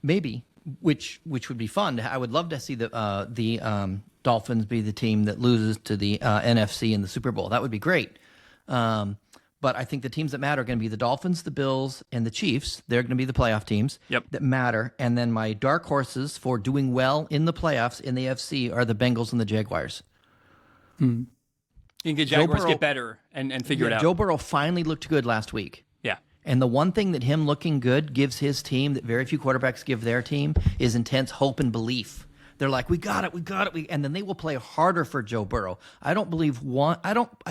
S2: Maybe, which would be fun. I would love to see the Dolphins be the team that loses to the NFC in the Super Bowl. That would be great. But I think the teams that matter are going to be the Dolphins, the Bills, and the Chiefs. They're going to be the playoff teams that matter. And then my dark horses for doing well in the playoffs in the AFC are the Bengals and the Jaguars.
S1: You think the Jaguars get better and figure it out?
S2: Joe Burrow finally looked good last week.
S1: Yeah.
S2: And the one thing that him looking good gives his team that very few quarterbacks give their team is intense hope and belief. They're like, we got it. And then they will play harder for Joe Burrow. I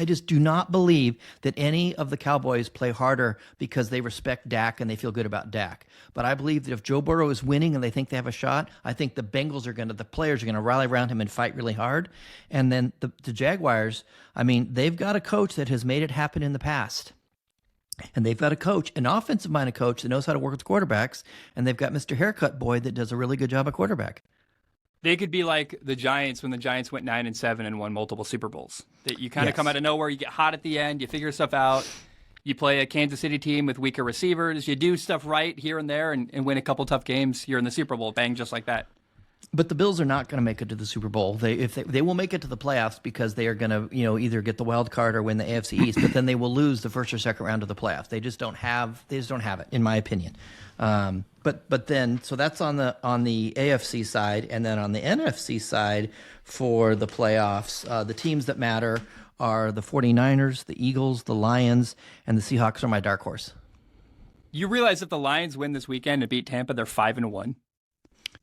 S2: just do not believe that any of the Cowboys play harder because they respect Dak and they feel good about Dak. But I believe that if Joe Burrow is winning and they think they have a shot, I think the players are going to rally around him and fight really hard. And then the Jaguars, I mean, they've got a coach that has made it happen in the past. And they've got a coach, an offensive-minded coach that knows how to work with quarterbacks. And they've got Mr. Haircut Boy that does a really good job at quarterback.
S1: They could be like the Giants when the Giants went 9-7 and won multiple Super Bowls. That you kind of come out of nowhere, you get hot at the end, you figure stuff out. You play a Kansas City team with weaker receivers. You do stuff right here and there and win a couple tough games. You're in the Super Bowl, bang, just like that.
S2: But the Bills are not going to make it to the Super Bowl. They will make it to the playoffs because they are going to either get the wild card or win the AFC East. But then they will lose the first or second round of the playoffs. They just don't have it, in my opinion. But then so that's on the AFC side, and then on the NFC side for the playoffs, the teams that matter are the 49ers, the Eagles, the Lions, and the Seahawks are my dark horse.
S1: You realize if the Lions win this weekend and beat Tampa, they're 5-1.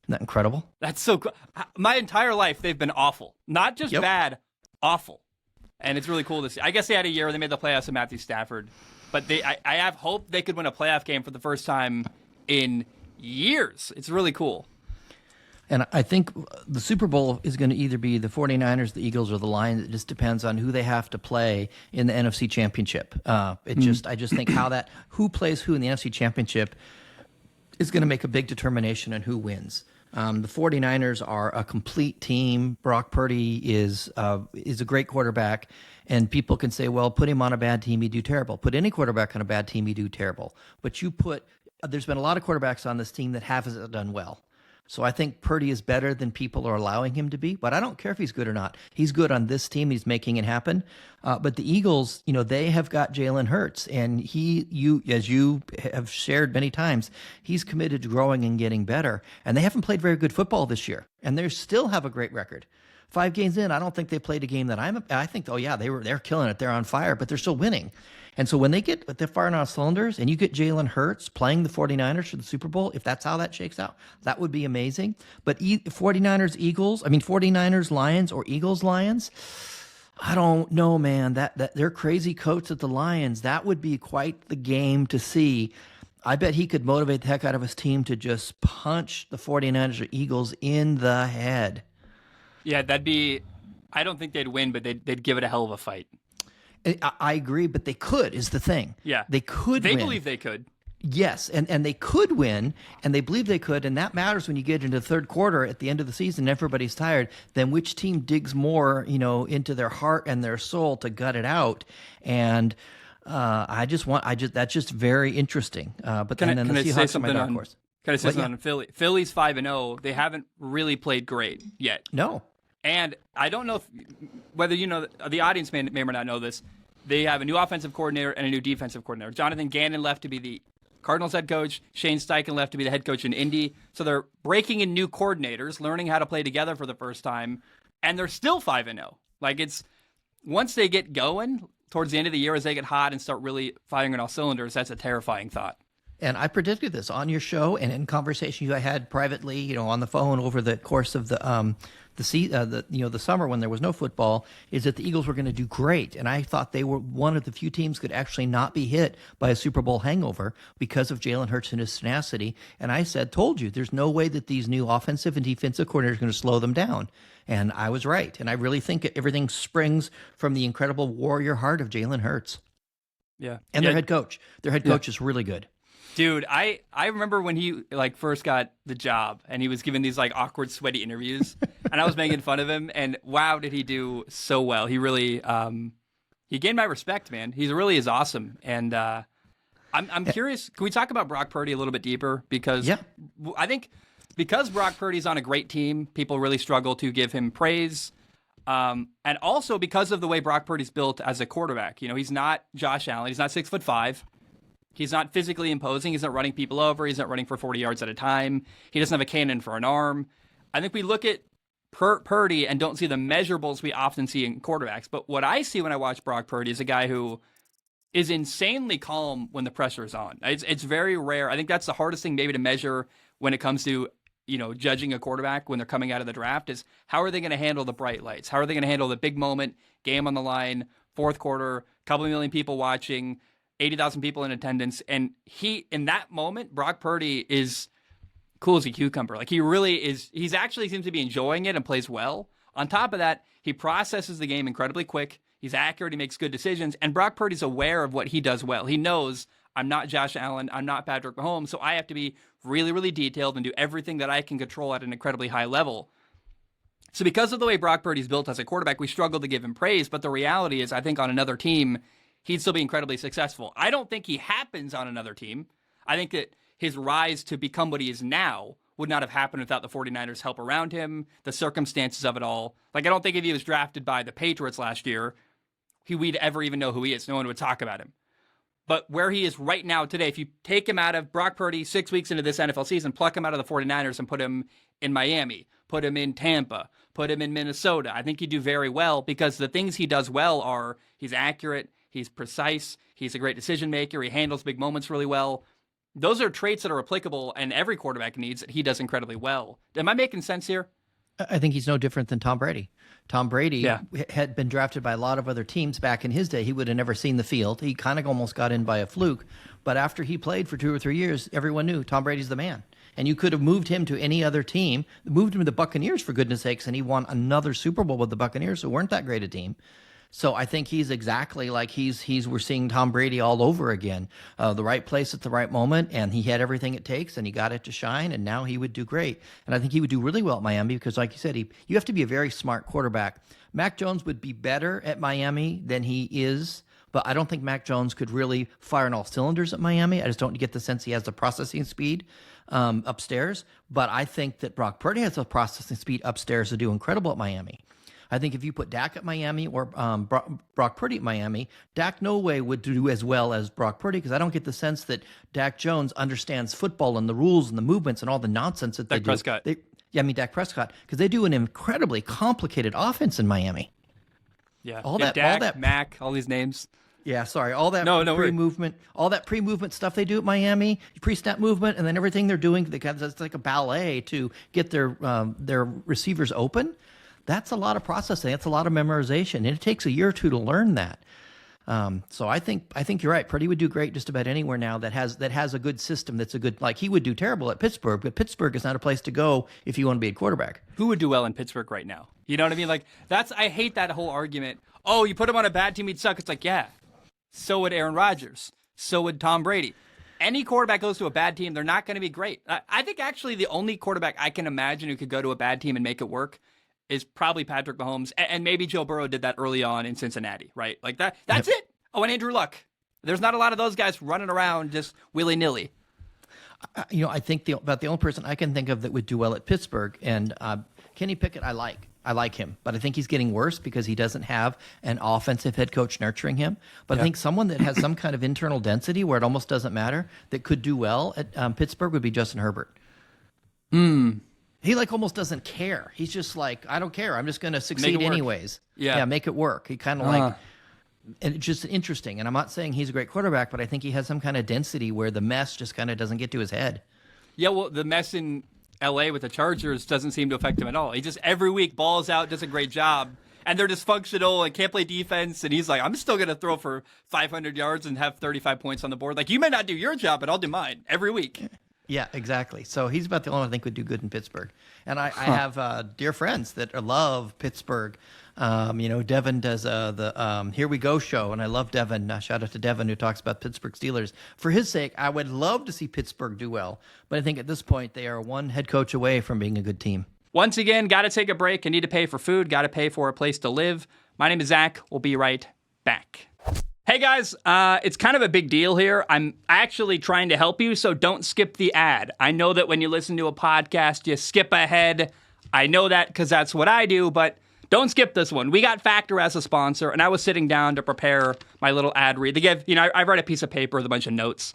S2: Isn't that incredible?
S1: That's so cool. My entire life, they've been awful. Not just bad, awful. And it's really cool to see. I guess they had a year where they made the playoffs with Matthew Stafford. But I have hope they could win a playoff game for the first time in years. It's really cool.
S2: And I think the Super Bowl is going to either be the 49ers, the Eagles, or the Lions. It just depends on who they have to play in the NFC Championship. I just think who plays who in the NFC Championship is going to make a big determination on who wins. The 49ers are a complete team. Brock Purdy is a great quarterback, and people can say, well, put him on a bad team, he'd do terrible. Put any quarterback on a bad team, he'd do terrible. But there's been a lot of quarterbacks on this team that haven't done well. So I think Purdy is better than people are allowing him to be, but I don't care if he's good or not. He's good on this team. He's making it happen. But the Eagles, they have got Jalen Hurts, and as you have shared many times, he's committed to growing and getting better. And they haven't played very good football this year, and they still have a great record. 5 games in, I don't think they played a game that I think, they're killing it. They're on fire, but they're still winning. And so when they're firing on cylinders and you get Jalen Hurts playing the 49ers for the Super Bowl, if that's how that shakes out, that would be amazing. But 49ers, Lions, or Eagles, Lions, I don't know, man. That they're crazy coach at the Lions. That would be quite the game to see. I bet he could motivate the heck out of his team to just punch the 49ers or Eagles in the head.
S1: Yeah, I don't think they'd win, but they'd give it a hell of a fight.
S2: I agree, but they could, is the thing.
S1: Yeah.
S2: They could
S1: win.
S2: They
S1: believe they could.
S2: Yes, and they could win, and they believe they could, and that matters when you get into the third quarter at the end of the season and everybody's tired, then which team digs more, into their heart and their soul to gut it out. And that's just very interesting. But then the Seahawks are my dark horse.
S1: Can I say something on Philly? Philly's 5-0. They haven't really played great yet.
S2: No.
S1: And I don't know whether the audience may or may not know this. They have a new offensive coordinator and a new defensive coordinator. Jonathan Gannon left to be the Cardinals head coach. Shane Steichen left to be the head coach in Indy. So they're breaking in new coordinators, learning how to play together for the first time, and they're still 5-0. Like, it's once they get going towards the end of the year, as they get hot and start really firing on all cylinders, that's a terrifying thought.
S2: And I predicted this on your show and in conversations I had privately, on the phone over the course of the summer when there was no football, is that the Eagles were going to do great. And I thought they were one of the few teams could actually not be hit by a Super Bowl hangover because of Jalen Hurts and his tenacity. And I told you, there's no way that these new offensive and defensive coordinators are going to slow them down. And I was right. And I really think everything springs from the incredible warrior heart of Jalen Hurts.
S1: Yeah.
S2: And their head coach. Their head coach is really good.
S1: Dude, I remember when he like first got the job and he was giving these like awkward, sweaty interviews, and I was making fun of him. And wow, did he do so well? He really he gained my respect, man. He really is awesome. And I'm curious. Can we talk about Brock Purdy a little bit deeper? Because I think because Brock Purdy's on a great team, people really struggle to give him praise. And also because of the way Brock Purdy's built as a quarterback. You know, he's not Josh Allen. He's not 6'5". He's not physically imposing. He's not running people over. He's not running for 40 yards at a time. He doesn't have a cannon for an arm. I think we look at Purdy and don't see the measurables we often see in quarterbacks. But what I see when I watch Brock Purdy is a guy who is insanely calm when the pressure is on. It's very rare. I think that's the hardest thing maybe to measure when it comes to, you know, judging a quarterback when they're coming out of the draft is how are they going to handle the bright lights? How are they going to handle the big moment, game on the line, fourth quarter, couple million people watching, 80,000 people in attendance. And in that moment, Brock Purdy is cool as a cucumber. Like he really is. He's actually seems to be enjoying it and plays well. On top of that, he processes the game incredibly quick. He's accurate. He makes good decisions. And Brock Purdy's aware of what he does well. He knows I'm not Josh Allen. I'm not Patrick Mahomes. So I have to be really, really detailed and do everything that I can control at an incredibly high level. So because of the way Brock Purdy's built as a quarterback, we struggle to give him praise. But the reality is, I think on another team, he'd still be incredibly successful. I don't think he happens on another team. I think that his rise to become what he is now would not have happened without the 49ers' help around him, the circumstances of it all. Like, I don't think if he was drafted by the Patriots last year, we'd ever even know who he is. No one would talk about him. But where he is right now today, if you take him out of Brock Purdy 6 weeks into this NFL season, pluck him out of the 49ers and put him in Miami, put him in Tampa, put him in Minnesota, I think he'd do very well because the things he does well are he's accurate, he's precise, he's a great decision maker, he handles big moments really well. Those are traits that are applicable and every quarterback needs that he does incredibly well. Am I making sense here?
S2: I think he's no different than Tom Brady. Tom Brady had been drafted by a lot of other teams back in his day. He would have never seen the field. He kind of almost got in by a fluke. But after he played for 2 or 3 years, everyone knew Tom Brady's the man. And you could have moved him to any other team, moved him to the Buccaneers, for goodness sakes, and he won another Super Bowl with the Buccaneers, who weren't that great a team. So I think he's exactly like we're seeing Tom Brady all over again. The right place at the right moment, and he had everything it takes, and he got it to shine, and now he would do great. And I think he would do really well at Miami because, like you said, you have to be a very smart quarterback. Mac Jones would be better at Miami than he is, but I don't think Mac Jones could really fire on all cylinders at Miami. I just don't get the sense he has the processing speed upstairs. But I think that Brock Purdy has the processing speed upstairs to do incredible at Miami. I think if you put Dak at Miami or Brock Purdy at Miami, Dak no way would do as well as Brock Purdy because I don't get the sense that Dak Jones understands football and the rules and the movements and all the nonsense that they do.
S1: Prescott.
S2: Dak Prescott, because they do an incredibly complicated offense in Miami.
S1: Yeah,
S2: all
S1: that Mac, all these names.
S2: Yeah, sorry, all that pre-movement, all that pre-movement stuff they do at Miami, pre-snap movement, and then everything they're doing, it's like a ballet to get their receivers open. That's a lot of processing. That's a lot of memorization, and it takes a year or two to learn that. So I think you're right. Purdy would do great just about anywhere now that has a good system. That's a good, like he would do terrible at Pittsburgh, but Pittsburgh is not a place to go if you want to be a quarterback.
S1: Who would do well in Pittsburgh right now? You know what I mean? Like I hate that whole argument. Oh, you put him on a bad team, he'd suck. It's like, yeah, so would Aaron Rodgers. So would Tom Brady. Any quarterback goes to a bad team, they're not going to be great. I think actually the only quarterback I can imagine who could go to a bad team and make it work is probably Patrick Mahomes, and maybe Joe Burrow did that early on in Cincinnati, right? Like that's it. Oh, and Andrew Luck. There's not a lot of those guys running around just willy-nilly.
S2: I think about the only person I can think of that would do well at Pittsburgh, and Kenny Pickett, I like him, but I think he's getting worse because he doesn't have an offensive head coach nurturing him. But I think someone that has some kind of internal density where it almost doesn't matter that could do well at Pittsburgh would be Justin Herbert. He almost doesn't care. He's just like, I don't care. I'm just going to succeed anyways. Yeah, make it work. He kind of and it's just interesting. And I'm not saying he's a great quarterback, but I think he has some kind of density where the mess just kind of doesn't get to his head.
S1: Yeah, well, the mess in L.A. with the Chargers doesn't seem to affect him at all. He just every week balls out, does a great job, and they're dysfunctional and can't play defense. And he's like, I'm still going to throw for 500 yards and have 35 points on the board. Like, you may not do your job, but I'll do mine every week.
S2: Yeah, exactly. So he's about the only one I think would do good in Pittsburgh. And I have dear friends that love Pittsburgh. Devin does the Here We Go show, and I love Devin. Shout out to Devin, who talks about Pittsburgh Steelers. For his sake, I would love to see Pittsburgh do well, but I think at this point they are one head coach away from being a good team.
S1: Once again, got to take a break. I need to pay for food, got to pay for a place to live. My name is Zach. We'll be right back. Hey guys, it's kind of a big deal here. I'm actually trying to help you, so don't skip the ad. I know that when you listen to a podcast, you skip ahead. I know that because that's what I do, but don't skip this one. We got Factor as a sponsor, and I was sitting down to prepare my little ad read. They give, I write a piece of paper with a bunch of notes,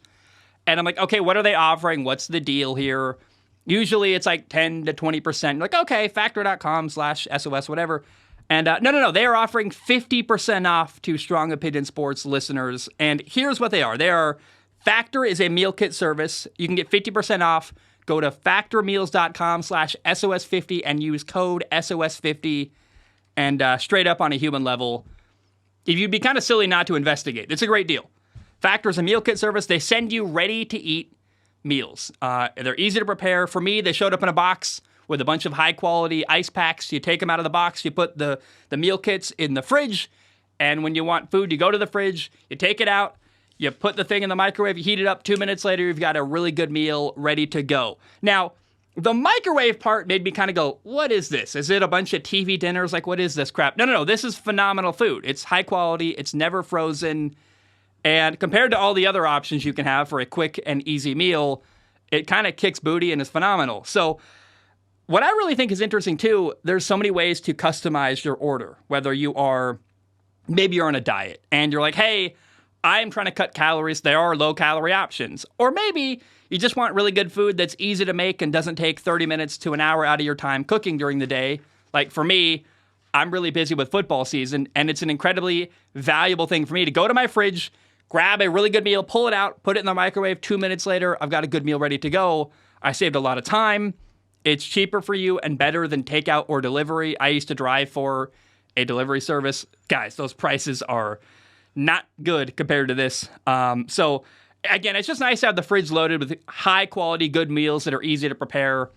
S1: and I'm like, okay, what are they offering? What's the deal here? Usually it's like 10 to 20%. Like, okay, factor.com/SOS, whatever. And no. They are offering 50% off to Strong Opinion Sports listeners. And here's what they are. Factor is a meal kit service. You can get 50% off. Go to factormeals.com/SOS50 and use code SOS50. And straight up on a human level, if you'd be kind of silly not to investigate, it's a great deal. Factor is a meal kit service. They send you ready-to-eat meals. They're easy to prepare. For me, they showed up in a box with a bunch of high-quality ice packs. You take them out of the box, you put the meal kits in the fridge, and when you want food, you go to the fridge, you take it out, you put the thing in the microwave, you heat it up, 2 minutes later, you've got a really good meal ready to go. Now, the microwave part made me kind of go, what is this? Is it a bunch of TV dinners? Like, what is this crap? No. This is phenomenal food. It's high quality. It's never frozen. And compared to all the other options you can have for a quick and easy meal, it kind of kicks booty and is phenomenal. So what I really think is interesting, too, there's so many ways to customize your order, whether maybe you're on a diet and you're like, hey, I'm trying to cut calories. There are low-calorie options. Or maybe you just want really good food that's easy to make and doesn't take 30 minutes to an hour out of your time cooking during the day. Like for me, I'm really busy with football season, and it's an incredibly valuable thing for me to go to my fridge, grab a really good meal, pull it out, put it in the microwave. 2 minutes later, I've got a good meal ready to go. I saved a lot of time. It's cheaper for you and better than takeout or delivery. I used to drive for a delivery service. Guys, those prices are not good compared to this. So, again, it's just nice to have the fridge loaded with high-quality, good meals that are easy to prepare.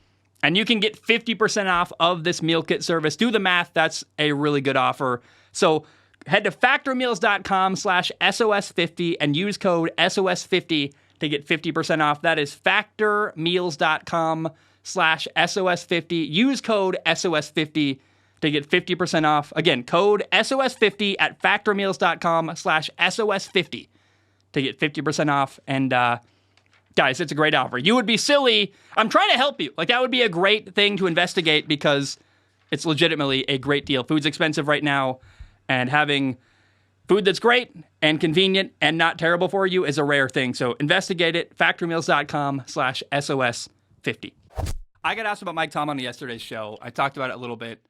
S1: And you can get 50% off of this meal kit service. Do the math. That's a really good offer. So head to factormeals.com/SOS50 and use code SOS50 to get 50% off. That is factormeals.com/SOS50. Use code SOS50 to get 50% off. Again, code SOS50 at factormeals.com/SOS50 to get 50% off. And guys, it's a great offer. You would be silly. I'm trying to help you. Like, that would be a great thing to investigate because it's legitimately a great deal. Food's expensive right now, and having food that's great and convenient and not terrible for you is a rare thing. So investigate it. factormeals.com/SOS50. I got asked about Mike Tomlin on yesterday's show. I talked about it a little bit.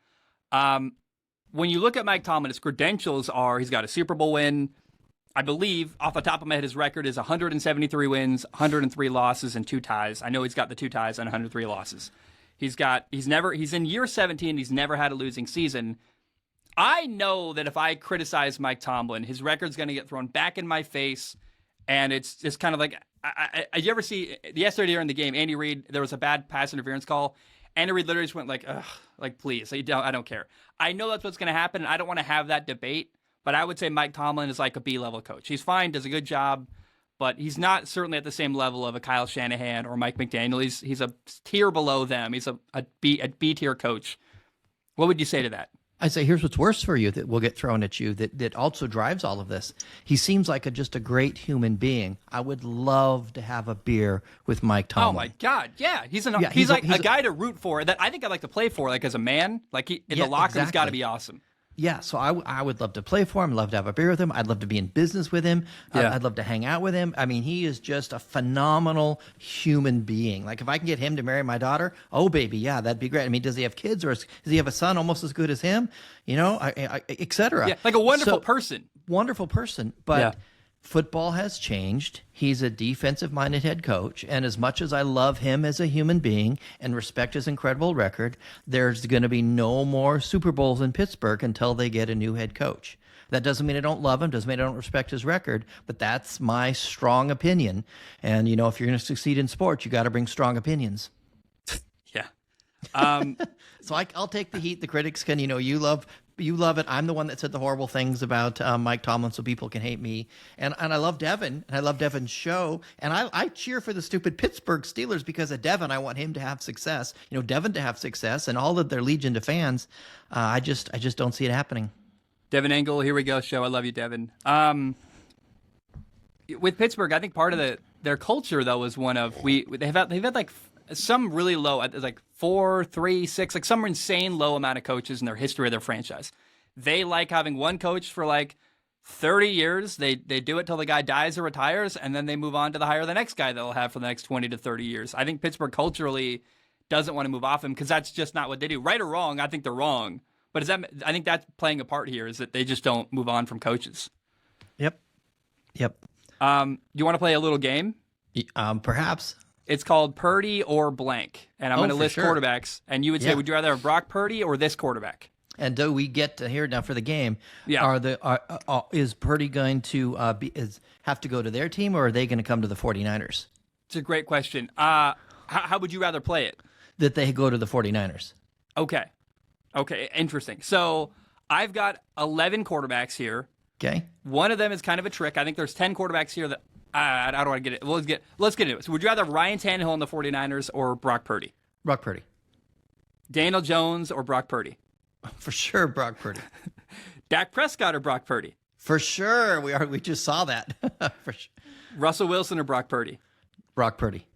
S1: When you look at Mike Tomlin, his credentials are he's got a Super Bowl win. I believe, off the top of my head, his record is 173 wins, 103 losses, and 2 ties. I know he's got the 2 ties and 103 losses. He's in year 17. He's never had a losing season. I know that if I criticize Mike Tomlin, his record's going to get thrown back in my face, and it's just kind of like, you ever see, yesterday during the game, Andy Reid, there was a bad pass interference call. Andy Reid literally just went like, ugh, like, please, I don't care. I know that's what's going to happen, and I don't want to have that debate, but I would say Mike Tomlin is like a B-level coach. He's fine, does a good job, but he's not certainly at the same level of a Kyle Shanahan or Mike McDaniel. He's a tier below them. He's a B-tier coach. What would you say to that?
S2: I say, here's what's worse for you that will get thrown at you that also drives all of this. He seems like just a great human being. I would love to have a beer with Mike Tomlin.
S1: Oh my God, yeah, he's like a guy to root for. That I think I'd like to play for, like as a man. Like in the locker, he's got to be awesome.
S2: Yeah, so I would love to play for him, love to have a beer with him. I'd love to be in business with him.
S1: Yeah.
S2: I'd love to hang out with him. I mean, he is just a phenomenal human being. Like, if I can get him to marry my daughter, oh, baby, yeah, that'd be great. I mean, does he have kids, or does he have a son almost as good as him? You know, et cetera.
S1: Yeah, like a wonderful person.
S2: Wonderful person. But Football has changed. He's a defensive-minded head coach, and as much as I love him as a human being and respect his incredible record, there's going to be no more Super Bowls in Pittsburgh until they get a new head coach. That doesn't mean I don't love him, doesn't mean I don't respect his record, but that's my strong opinion. And, if you're going to succeed in sports, you got to bring strong opinions.
S1: Yeah.
S2: So I'll take the heat. The critics can, you love it. I'm the one that said the horrible things about Mike Tomlin, so people can hate me. And I love Devin, and I love Devin's show. And I cheer for the stupid Pittsburgh Steelers because of Devin. I want him to have success. Devin to have success, and all of their legion of fans. I just don't see it happening.
S1: Devin Engel, here we go. Show. I love you, Devin. With Pittsburgh, I think part of their culture though is one of they've had like some really low, like 4, 3, 6, like some insane low amount of coaches in their history of their franchise. They like having one coach for like 30 years. They do it till the guy dies or retires, and then they move on to hire the next guy they'll have for the next 20 to 30 years. I think Pittsburgh culturally doesn't want to move off him because that's just not what they do. Right or wrong, I think they're wrong. But I think that's playing a part here is that they just don't move on from coaches.
S2: Yep.
S1: You want to play a little game?
S2: Perhaps.
S1: It's called Purdy or blank. And I'm going to list quarterbacks. And you would say, would you rather have Brock Purdy or this quarterback?
S2: And do we get to hear now for the game?
S1: Yeah.
S2: Is Purdy going to have to go to their team, or are they going to come to the 49ers?
S1: It's a great question. How would you rather play it?
S2: That they go to the 49ers.
S1: Okay, interesting. So I've got 11 quarterbacks here.
S2: Okay.
S1: One of them is kind of a trick. I think there's 10 quarterbacks here that I don't want to get it. Let's get into it. So would you rather have Ryan Tannehill in the 49ers or Brock Purdy?
S2: Brock Purdy.
S1: Daniel Jones or Brock Purdy?
S2: For sure, Brock Purdy.
S1: Dak Prescott or Brock Purdy?
S2: For sure. We just saw that. For sure.
S1: Russell Wilson or Brock Purdy?
S2: Brock Purdy.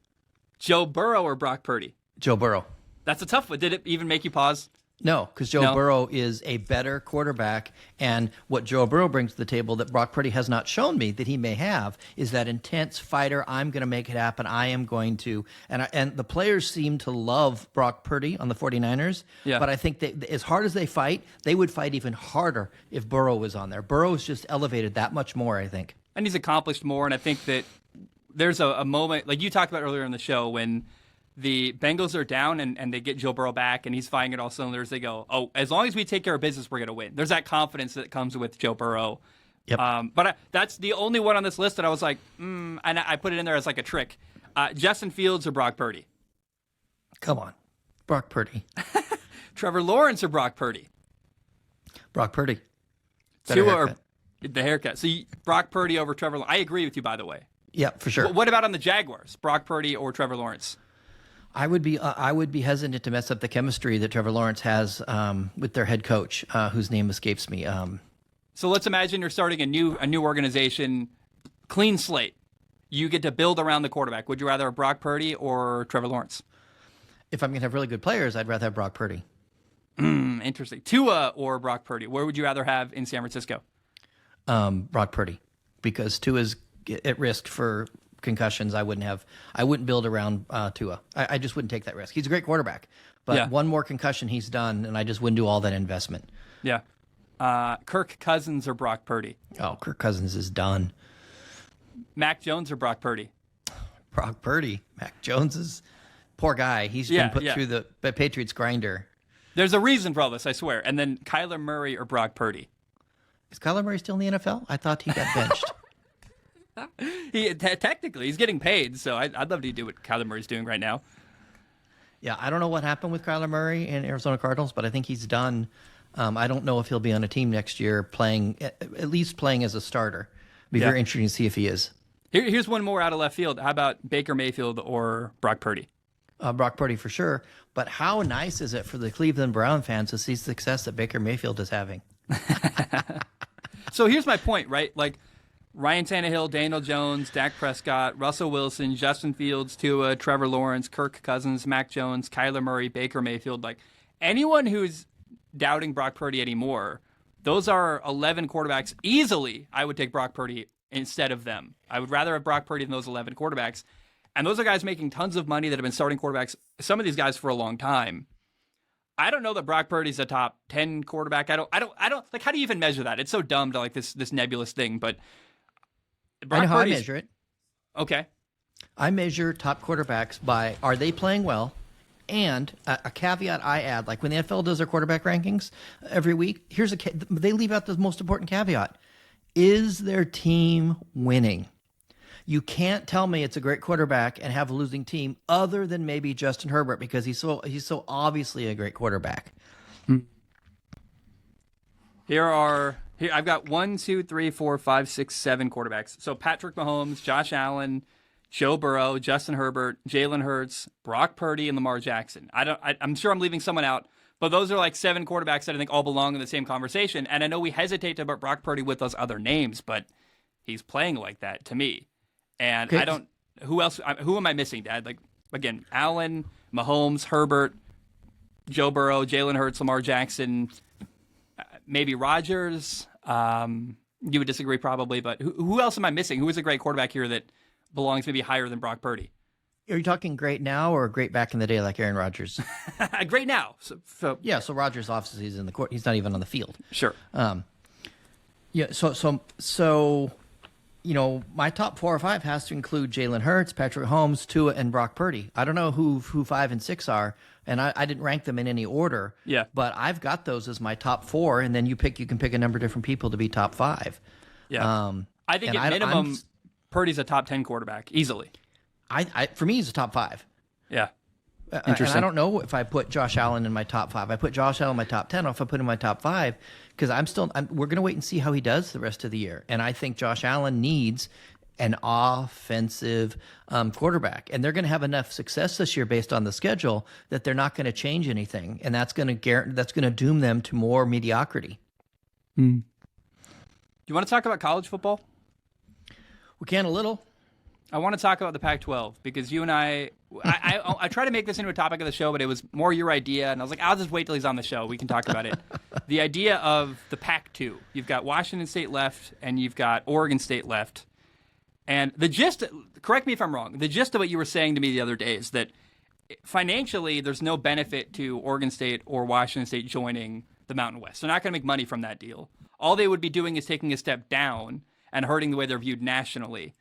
S1: Joe Burrow or Brock Purdy?
S2: Joe Burrow.
S1: That's a tough one. Did it even make you pause?
S2: No, because Joe Burrow is a better quarterback, and what Joe Burrow brings to the table that Brock Purdy has not shown me that he may have is that intense fighter. I'm going to make it happen. I am going to. And the players seem to love Brock Purdy on the 49ers, but I think that as hard as they fight, they would fight even harder if Burrow was on there. Burrow's just elevated that much more, I think.
S1: And he's accomplished more, and I think that there's a moment, like you talked about earlier in the show, when the Bengals are down and they get Joe Burrow back and he's firing at all cylinders. They go, as long as we take care of business, we're going to win. There's that confidence that comes with Joe Burrow.
S2: Yep.
S1: But that's the only one on this list that I was like, and I put it in there as like a trick. Justin Fields or Brock Purdy?
S2: Come on. Brock Purdy.
S1: Trevor Lawrence or Brock Purdy?
S2: Brock Purdy.
S1: Tua or the haircut. So Brock Purdy over Trevor Lawrence. I agree with you, by the way.
S2: Yeah, for sure.
S1: What about on the Jaguars? Brock Purdy or Trevor Lawrence?
S2: I would be hesitant to mess up the chemistry that Trevor Lawrence has with their head coach, whose name escapes me.
S1: So let's imagine you're starting a new organization, clean slate. You get to build around the quarterback. Would you rather have Brock Purdy or Trevor Lawrence?
S2: If I'm going to have really good players, I'd rather have Brock Purdy.
S1: Interesting. Tua or Brock Purdy? Where would you rather have in San Francisco?
S2: Brock Purdy, because Tua's at risk for concussions. I wouldn't build around Tua. I just wouldn't take that risk. He's a great quarterback, but one more concussion he's done, and I just wouldn't do all that investment.
S1: Yeah. Kirk Cousins or Brock Purdy?
S2: Oh, Kirk Cousins is done.
S1: Mac Jones or Brock Purdy?
S2: Brock Purdy. Mac Jones is poor guy. He's been put through the Patriots grinder.
S1: There's a reason for all this, I swear. And then Kyler Murray or Brock Purdy?
S2: Is Kyler Murray still in the NFL? I thought he got benched.
S1: Technically, he's getting paid, so I'd love to do what Kyler Murray's doing right now.
S2: Yeah, I don't know what happened with Kyler Murray in Arizona Cardinals, but I think he's done. I don't know if he'll be on a team next year at least playing as a starter. Be very interesting to see if he is.
S1: Here's one more out of left field. How about Baker Mayfield or Brock Purdy?
S2: Brock Purdy for sure. But how nice is it for the Cleveland Brown fans to see success that Baker Mayfield is having?
S1: So here's my point, right? Like Ryan Tannehill, Daniel Jones, Dak Prescott, Russell Wilson, Justin Fields, Tua, Trevor Lawrence, Kirk Cousins, Mac Jones, Kyler Murray, Baker Mayfield. Like anyone who's doubting Brock Purdy anymore, those are 11 quarterbacks. Easily, I would take Brock Purdy instead of them. I would rather have Brock Purdy than those 11 quarterbacks. And those are guys making tons of money that have been starting quarterbacks, some of these guys for a long time. I don't know that Brock Purdy's a top 10 quarterback. I don't like, how do you even measure that? It's so dumb to like this nebulous thing, but
S2: I know how I measure it.
S1: Okay.
S2: I measure top quarterbacks by, are they playing well? And a caveat I add, like when the NFL does their quarterback rankings every week, they leave out the most important caveat. Is their team winning? You can't tell me it's a great quarterback and have a losing team other than maybe Justin Herbert, because he's so obviously a great quarterback.
S1: Here I've got 1, 2, 3, 4, 5, 6, 7 quarterbacks. So Patrick Mahomes, Josh Allen, Joe Burrow, Justin Herbert, Jalen Hurts, Brock Purdy, and Lamar Jackson. I'm sure I'm leaving someone out, but those are like 7 quarterbacks that I think all belong in the same conversation. And I know we hesitate to put Brock Purdy with those other names, but he's playing like that to me. And
S2: Okay.
S1: I don't. Who else? Who am I missing, Dad? Like again, Allen, Mahomes, Herbert, Joe Burrow, Jalen Hurts, Lamar Jackson, maybe Rodgers. You would disagree probably, but who else am I missing? Who is a great quarterback here that belongs maybe higher than Brock Purdy?
S2: Are you talking great now or great back in the day like Aaron Rodgers?
S1: Great now. So
S2: Yeah, so Rodgers obviously is in the court. He's not even on the field.
S1: sure.
S2: Yeah, so you know, my top 4 or 5 has to include Jalen Hurts, Patrick Mahomes, Tua, and Brock Purdy. I don't know who 5 and 6 are, and I didn't rank them in any order.
S1: Yeah.
S2: But I've got those as my top 4, and then you can pick a number of different people to be top 5.
S1: Yeah. I think
S2: and
S1: at minimum, Purdy's a top 10 quarterback easily.
S2: For me, he's a top 5.
S1: Yeah.
S2: And I don't know if I put Josh Allen in my top 5. I put Josh Allen in my top 10, or if I put him in my top 5, because we're going to wait and see how he does the rest of the year. And I think Josh Allen needs an offensive quarterback, and they're going to have enough success this year based on the schedule that they're not going to change anything, and that's going to doom them to more mediocrity.
S1: Do you want to talk about college football?
S2: We can a little.
S1: I want to talk about the Pac-12 because you and I try to make this into a topic of the show, but it was more your idea, and I was like, I'll just wait till he's on the show. We can talk about it. The idea of the Pac-2. You've got Washington State left, and you've got Oregon State left. And the gist, correct me if I'm wrong, the gist of what you were saying to me the other day is that financially there's no benefit to Oregon State or Washington State joining the Mountain West. They're not going to make money from that deal. All they would be doing is taking a step down and hurting the way they're viewed nationally.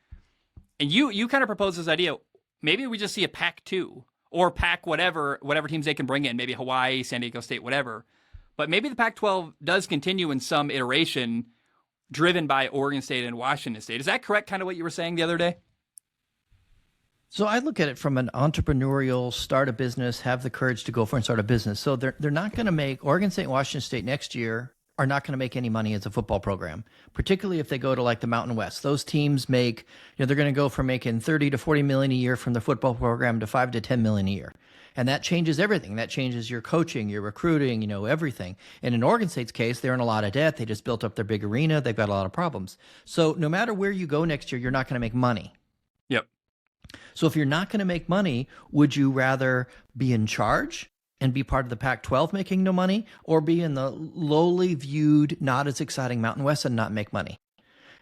S1: And you kind of propose this idea, maybe we just see a Pac-2 or Pac whatever teams they can bring in, maybe Hawaii, San Diego State, whatever. But maybe the Pac-12 does continue in some iteration driven by Oregon State and Washington State. Is that correct, kind of what you were saying the other day?
S2: So I look at it from an entrepreneurial, start a business, have the courage to go for and start a business. So they're not going to make Oregon State and Washington State next year are not going to make any money as a football program, particularly if they go to like the Mountain West. Those teams make, they're going to go from making 30 to 40 million a year from the football program to 5 to 10 million a year. And that changes everything. That changes your coaching, your recruiting, everything. And in Oregon State's case, they're in a lot of debt. They just built up their big arena. They've got a lot of problems. So no matter where you go next year, you're not going to make money.
S1: Yep.
S2: So if you're not going to make money, would you rather be in charge and be part of the Pac-12 making no money, or be in the lowly viewed, not as exciting Mountain West and not make money?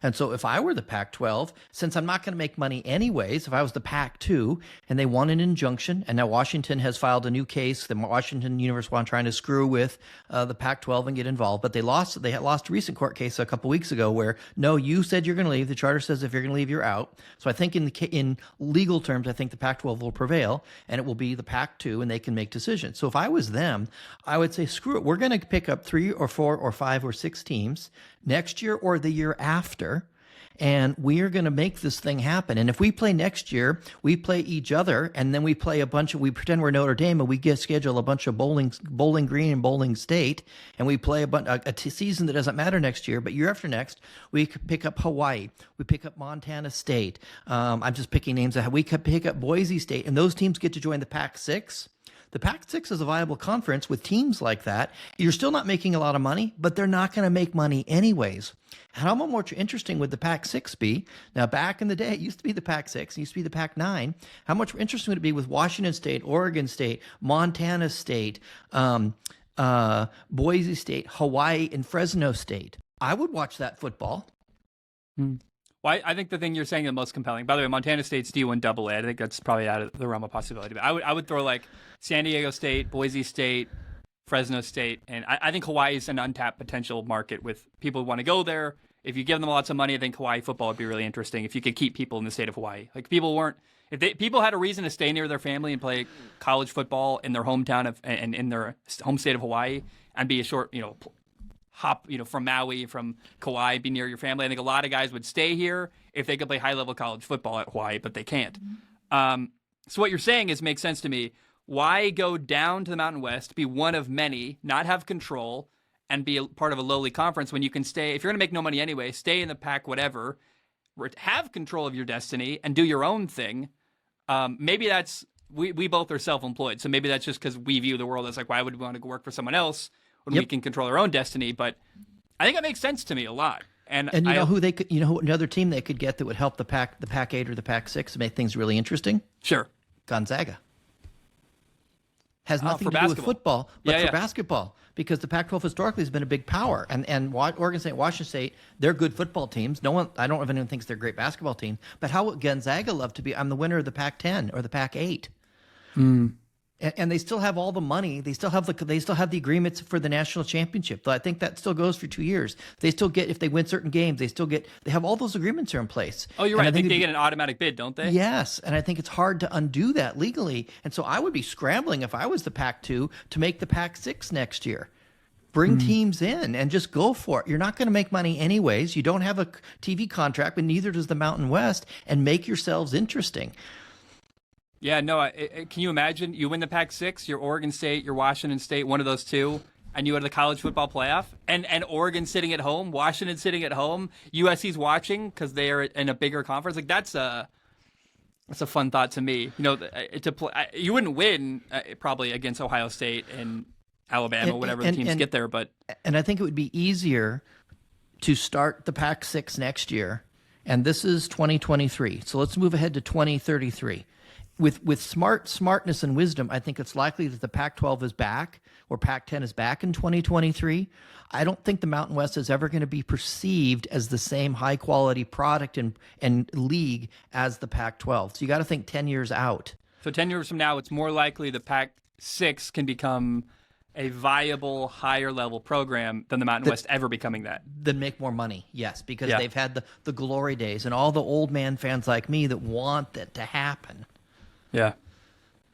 S2: And so if I were the Pac-12, since I'm not going to make money anyways, if I was the Pac-2 and they won an injunction, and now Washington has filed a new case, the Washington University one trying to screw with the Pac-12 and get involved, but they had lost a recent court case a couple weeks ago where, no, you said you're going to leave. The charter says if you're going to leave, you're out. So I think in legal terms, I think the Pac-12 will prevail, and it will be the Pac-2, and they can make decisions. So if I was them, I would say, screw it. We're going to pick up 3 or 4 or 5 or 6 teams next year or the year after, and we are going to make this thing happen. And if we play next year, we play each other, and then we play we pretend we're Notre Dame, and we schedule a bunch of Bowling Green and Bowling State, and we play a season that doesn't matter next year, but year after next, we could pick up Hawaii, we pick up Montana State. I'm just picking names. We could pick up Boise State, and those teams get to join the Pac-6. The Pac-6 is a viable conference with teams like that. You're still not making a lot of money, but they're not going to make money anyways. How much more interesting would the Pac-6 be? Now, back in the day, it used to be the Pac-6, it used to be the Pac-9. How much more interesting would it be with Washington State, Oregon State, Montana State, Boise State, Hawaii, and Fresno State? I would watch that football.
S1: Well, I think the thing you're saying is the most compelling. By the way, Montana State's D1 AA. I think that's probably out of the realm of possibility. But I would throw like San Diego State, Boise State, Fresno State, and I think Hawaii is an untapped potential market with people who want to go there. if you give them lots of money, I think Hawaii football would be really interesting if you could keep people in the state of Hawaii. Like people had a reason to stay near their family and play college football in their hometown and in their home state of Hawaii and be a short, hop, from Maui, from Kauai, be near your family. I think a lot of guys would stay here if they could play high-level college football at Hawaii, but they can't. So what you're saying makes sense to me. Why go down to the Mountain West, be one of many, not have control, and be a part of a lowly conference when you can stay, if you're going to make no money anyway, stay in the Pac whatever, have control of your destiny, and do your own thing. Maybe that's, we both are self-employed, so maybe that's just because we view the world as like, why would we want to go work for someone else when we can control our own destiny? But I think it makes sense to me a lot. And
S2: you know who they could, another team they could get that would help the Pac-8 or the Pac-6 to make things really interesting?
S1: Sure.
S2: Gonzaga. Has nothing
S1: for
S2: to do with
S1: basketball.
S2: football, but for basketball, because the Pac-12 historically has been a big power, and Oregon State, Washington State, they're good football teams. I don't know if anyone thinks they're a great basketball team, but how would Gonzaga love to be? I'm the winner of the Pac-10 or the Pac-8. And they still have all the money. They still have the agreements for the national championship. I think that still goes for 2 years. They still get, if they win certain games, they have all those agreements are in place.
S1: Oh, you're right. I think they get an automatic bid, don't they?
S2: Yes, and I think it's hard to undo that legally. And so I would be scrambling if I was the Pac-2 to make the Pac-6 next year. Bring teams in and just go for it. You're not going to make money anyways. You don't have a TV contract, but neither does the Mountain West, and make yourselves interesting.
S1: Yeah, no, can you imagine? You win the Pac-6, you're Oregon State, you're Washington State, one of those two, and you go to the college football playoff, and Oregon sitting at home, Washington sitting at home, USC's watching because they are in a bigger conference. Like, that's a fun thought to me. To play, you wouldn't win probably against Ohio State and Alabama, whatever the teams get there. But
S2: I think it would be easier to start the Pac-6 next year, and this is 2023, so let's move ahead to 2033. With smartness and wisdom, I think it's likely that the Pac-12 is back or Pac-10 is back in 2023. I don't think the Mountain West is ever going to be perceived as the same high-quality product and league as the Pac-12. So you got to think 10 years out.
S1: So 10 years from now, it's more likely the Pac-6 can become a viable, higher-level program than the Mountain West ever becoming that.
S2: Then make more money, yes, because they've had the glory days and all the old man fans like me that want that to happen.
S1: Yeah.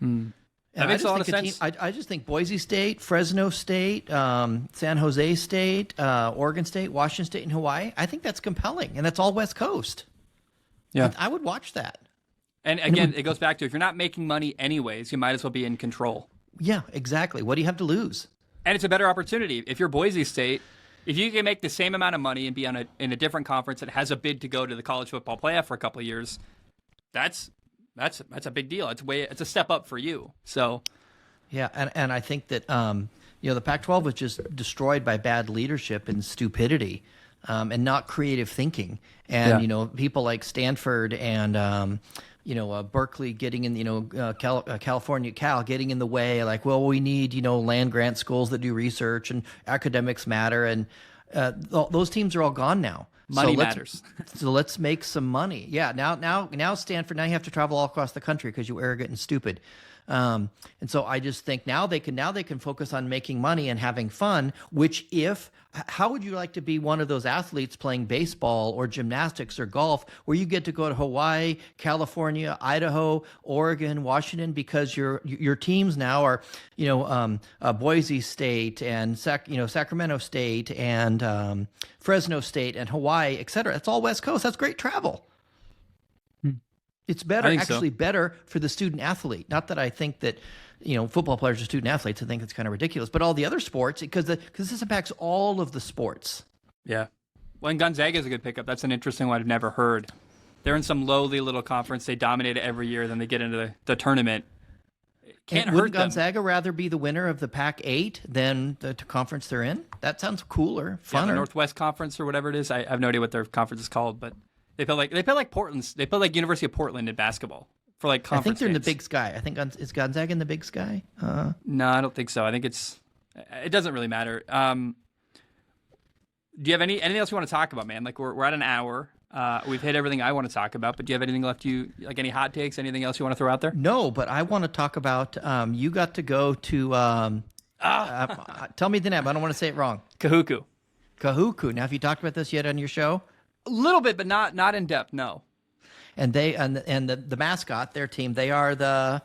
S1: That makes a lot of sense.
S2: I just think Boise State, Fresno State, San Jose State, Oregon State, Washington State, and Hawaii, I think that's compelling, and that's all West Coast. Yeah. I would watch that.
S1: And again, it goes back to, if you're not making money anyways, you might as well be in control.
S2: Yeah, exactly. What do you have to lose?
S1: And it's a better opportunity. If you're Boise State, if you can make the same amount of money and be in a different conference that has a bid to go to the college football playoff for a couple of years, that's a big deal. It's a step up for you. So,
S2: yeah, and I think that the Pac-12 was just destroyed by bad leadership and stupidity, and not creative thinking. And people like Stanford and Berkeley getting in, California Cal getting in the way. Like, well, we need land grant schools that do research and academics matter, and those teams are all gone now.
S1: Money matters.
S2: So let's make some money. Yeah. Now Stanford. Now you have to travel all across the country because you're arrogant and stupid. And so I just think now they can focus on making money and having fun. How would you like to be one of those athletes playing baseball or gymnastics or golf where you get to go to Hawaii, California, Idaho, Oregon, Washington, because your teams now are Boise State and Sacramento State and Fresno State and Hawaii, et cetera. It's all West Coast. That's great travel. It's better for the student athlete. Not that I think that football players are student athletes. I think it's kind of ridiculous. But all the other sports, because this impacts all of the sports. Yeah.
S1: Well, and Gonzaga is a good pickup. That's an interesting one I've never heard. They're in some lowly little conference. They dominate it every year. Then they get into the tournament.
S2: Wouldn't Gonzaga rather be the winner of the Pac-8 than the conference they're in? That sounds cooler, funner.
S1: Yeah, the Northwest Conference or whatever it is. I have no idea what their conference is called, but they play like Portland. They play like University of Portland in basketball for like conference.
S2: I think they're
S1: games.
S2: In the Big Sky. I think is Gonzaga in the Big Sky?
S1: No, I don't think so. I think it doesn't really matter. Do you have anything else you want to talk about, man? Like we're at an hour. We've hit everything I want to talk about, but do you have anything left? Like any hot takes? Anything else you want to throw out there?
S2: No, but I want to talk about. You got to go to. Tell me the name. I don't want to say it wrong.
S1: Kahuku.
S2: Kahuku. Now, have you talked about this yet on your show?
S1: A little bit, but not in depth. No.
S2: And the mascot, their team, they are the.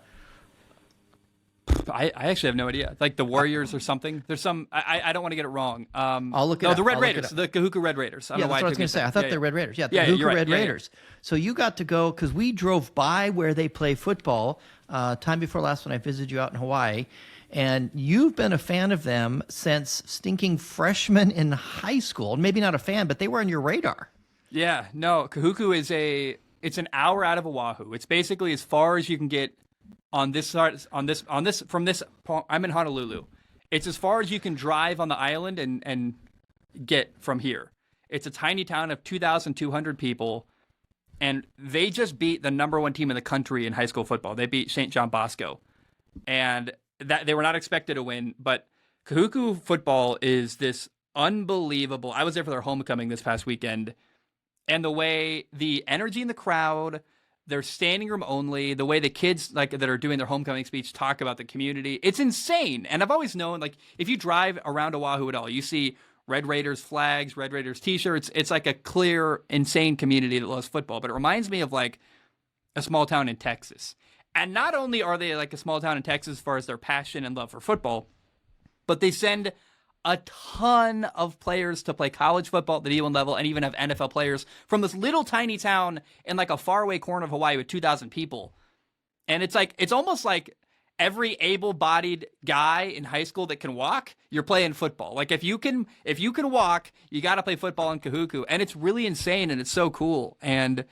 S1: I actually have no idea. Like the Warriors or something. There's some. I don't want to get it wrong.
S2: I'll look it
S1: no,
S2: up.
S1: the Red
S2: I'll look it
S1: Raiders,
S2: up.
S1: the Kahuku Red Raiders. I don't
S2: Yeah,
S1: know why
S2: that's what I was going to say. I thought they're Red Raiders. Yeah, the Kahuku
S1: you're right.
S2: Red Raiders. So you got to go because we drove by where they play football time before last when I visited you out in Hawaii. And you've been a fan of them since stinking freshman in high school. Maybe not a fan, but they were on your radar.
S1: Yeah, no, Kahuku it's an hour out of Oahu. It's basically as far as you can get on this side, from this. I'm in Honolulu. It's as far as you can drive on the island and get from here. It's a tiny town of 2,200 people, and they just beat the number one team in the country in high school football. They beat St. John Bosco, and that they were not expected to win. But Kahuku football is this unbelievable. I was there for their homecoming this past weekend. And the way the energy in the crowd, their standing room only, the way the kids that are doing their homecoming speech talk about the community, it's insane. And I've always known, if you drive around Oahu at all, you see Red Raiders flags, Red Raiders t-shirts. It's like a clear, insane community that loves football. But it reminds me of a small town in Texas. And not only are they like a small town in Texas as far as their passion and love for football, but they send a ton of players to play college football at the D1 level and even have NFL players from this little tiny town in a faraway corner of Hawaii with 2,000 people. And it's almost like every able-bodied guy in high school that can walk, you're playing football. If you can walk, you got to play football in Kahuku. And it's really insane and it's so cool. And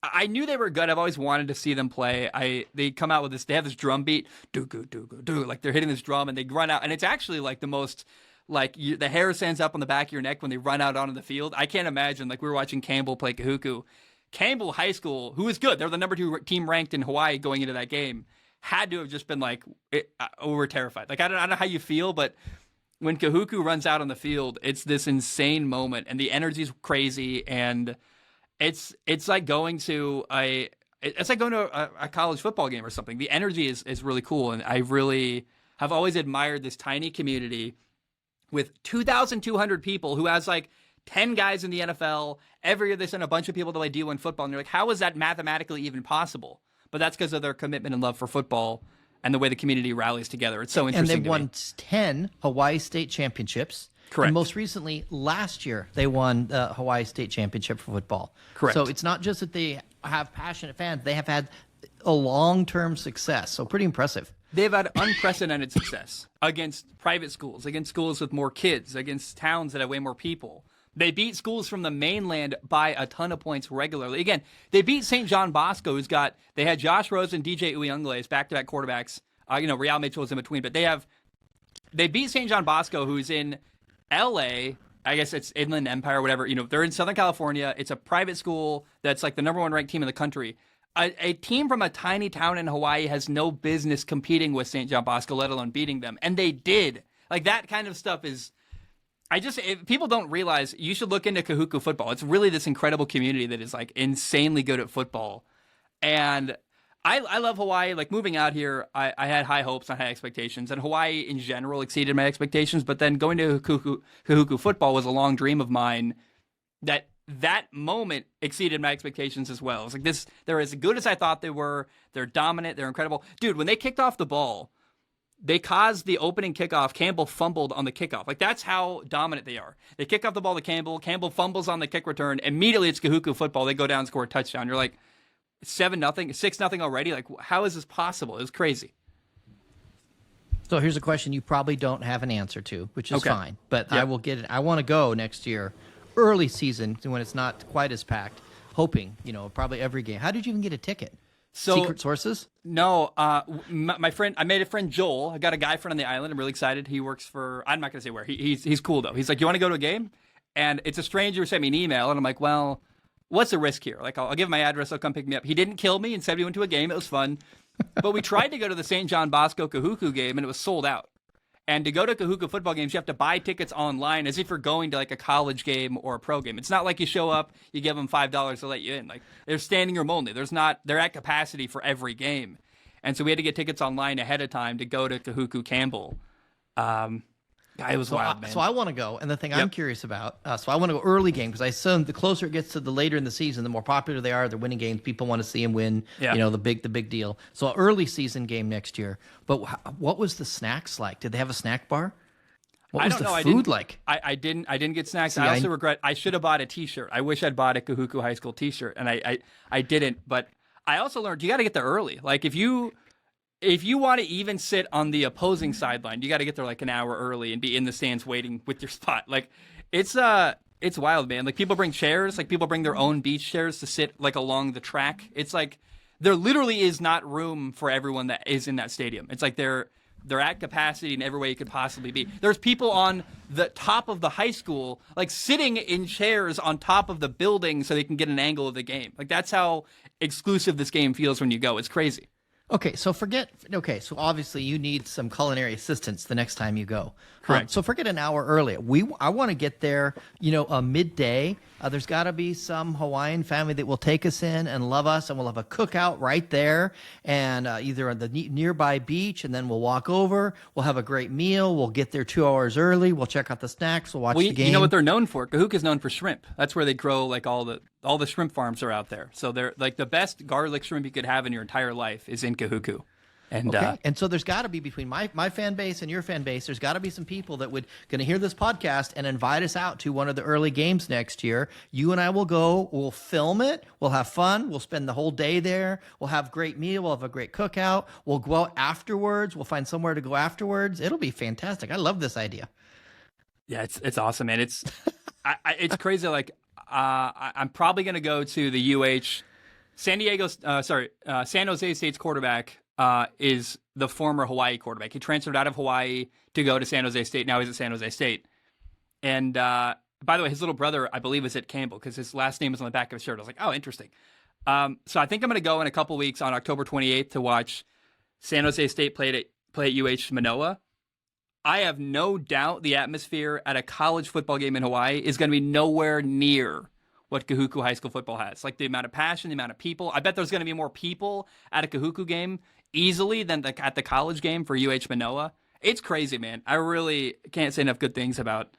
S1: I knew they were good. I've always wanted to see them play. They come out with this. They have this drum beat, do they're hitting this drum and they run out, and it's actually the most the hair stands up on the back of your neck when they run out onto the field. I can't imagine. We were watching Campbell play Kahuku. Campbell High School, who was good, they're the number 2 team ranked in Hawaii going into that game, had to have just been we were terrified. I don't know how you feel, but when Kahuku runs out on the field, it's this insane moment, and the energy's crazy, and it's like going to a college football game or something. The energy is really cool, and I really have always admired this tiny community with 2,200 people who has 10 guys in the NFL. Every year they send a bunch of people to play D1 football, and you're like, how is that mathematically even possible? But that's because of their commitment and love for football and the way the community rallies together. It's so interesting.
S2: And they've won 10 Hawaii State championships.
S1: Correct.
S2: And most recently, last year, they won the Hawaii State Championship for football.
S1: Correct.
S2: So it's not just that they have passionate fans. They have had a long-term success. So pretty impressive.
S1: They've had unprecedented success against private schools, against schools with more kids, against towns that have way more people. They beat schools from the mainland by a ton of points regularly. Again, they beat St. John Bosco, they had Josh Rosen, DJ Uyunglele as back-to-back quarterbacks. Real Mitchell is in between, but they beat St. John Bosco, who's in LA, I guess it's Inland Empire or whatever. They're in Southern California. It's a private school that's the number 1 ranked team in the country. A team from a tiny town in Hawaii has no business competing with St. John Bosco, let alone beating them. And they did. That kind of stuff is, if people don't realize, you should look into Kahuku football. It's really this incredible community that is insanely good at football. And I love Hawaii. Moving out here, I had high hopes and high expectations, and Hawaii in general exceeded my expectations. But then going to Kahuku football was a long dream of mine. That moment exceeded my expectations as well. It was they're as good as I thought they were. They're dominant. They're incredible. Dude, when they kicked off the ball, they caused the opening kickoff. Campbell fumbled on the kickoff. That's how dominant they are. They kick off the ball to Campbell. Campbell fumbles on the kick return. Immediately it's Kahuku football. They go down and score a touchdown. You're 7-0, 6-0 already. How is this possible? It was crazy.
S2: So here's a question you probably don't have an answer to, which is fine. But
S1: Yep.
S2: I will get it. I want to go next year, early season, when it's not quite as packed, hoping, probably every game. How did you even get a ticket? Secret sources?
S1: No, my friend, I made a friend Joel. I got a guy friend on the island. I'm really excited. He works for, I'm not going to say where. He's cool though. He's like, you want to go to a game? And it's a stranger who sent me an email, and I'm like, well, what's the risk here? I'll give him my address. He'll come pick me up. He didn't kill me and said we went to a game. It was fun. But we tried to go to the St. John Bosco Kahuku game, and it was sold out. And to go to Kahuku football games, you have to buy tickets online as if you're going to a college game or a pro game. It's not like you show up, you give them $5 to let you in. They're standing room only. They're at capacity for every game. And so we had to get tickets online ahead of time to go to Kahuku Campbell. It was wild, man.
S2: So I want to go, and the thing I'm
S1: Yep.
S2: curious about, so I want to go early game because I assume the closer it gets to the later in the season, the more popular they are. They're winning games. People want to see them win.
S1: Yeah.
S2: The big deal. So early season game next year. But what was the snacks like? Did they have a snack bar? What was the food like?
S1: I didn't get snacks.
S2: See,
S1: I also regret. I should have bought a T-shirt. I wish I'd bought a Kahuku High School T-shirt, and I didn't. But I also learned you got to get there early. Like if you want to even sit on the opposing sideline, you got to get there like an hour early and be in the stands waiting with your spot. Like it's wild, man. Like people bring chairs. Like people bring their own beach chairs to sit like along the track. It's like there literally is not room for everyone that is in that stadium. It's like they're at capacity in every way you could possibly be. There's people on the top of the high school, like sitting in chairs on top of the building so they can get an angle of the game. Like that's how exclusive this game feels when you go. It's crazy.
S2: Okay, so obviously you need some culinary assistance the next time you go.
S1: Correct.
S2: So forget an hour early. I want to get there, midday. There's got to be some Hawaiian family that will take us in and love us, and we'll have a cookout right there, and either on the nearby beach, and then we'll walk over. We'll have a great meal. We'll get there 2 hours early. We'll check out the snacks. We'll watch the game.
S1: You know what they're known for? Kahuku is known for shrimp. That's where they grow like all the shrimp farms are out there. So they're like the best garlic shrimp you could have in your entire life is in Kahuku. And
S2: and so there's got to be between my fan base and your fan base, there's got to be some people that going to hear this podcast and invite us out to one of the early games next year. You and I will go. We'll film it. We'll have fun. We'll spend the whole day there. We'll have a great meal. We'll have a great cookout. We'll go out afterwards. We'll find somewhere to go afterwards. It'll be fantastic. I love this idea.
S1: Yeah, it's awesome, man. It's it's crazy. Like I'm probably gonna go to the San Jose State's quarterback is the former Hawaii quarterback. He transferred out of Hawaii to go to San Jose State. Now he's at San Jose State. And by the way, his little brother, I believe, is at Campbell because his last name is on the back of his shirt. I was like, oh, interesting. So I think I'm going to go in a couple weeks on October 28th to watch San Jose State play at UH Manoa. I have no doubt the atmosphere at a college football game in Hawaii is going to be nowhere near what Kahuku High School football has. Like the amount of passion, the amount of people. I bet there's going to be more people at a Kahuku game easily than at the college game for UH Manoa. It's crazy, man. I really can't say enough good things about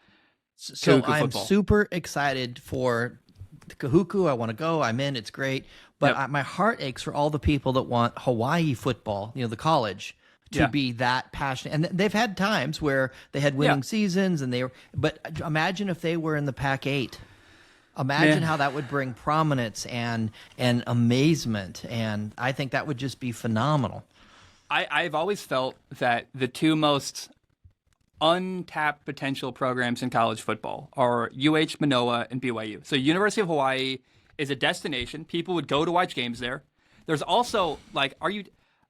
S1: Kahuku
S2: I'm
S1: football.
S2: super excited for the Kahuku. I want to go. I'm in. It's great. But
S1: Yep.
S2: my heart aches for all the people that want Hawaii football, the college, to be that passionate. And they've had times where they had winning seasons, but imagine if they were in the Pac-8. Imagine how that would bring prominence and amazement, and I think that would just be phenomenal.
S1: I've always felt that the two most untapped potential programs in college football are UH Manoa and BYU. So University of Hawaii is a destination. People would go to watch games there. There's also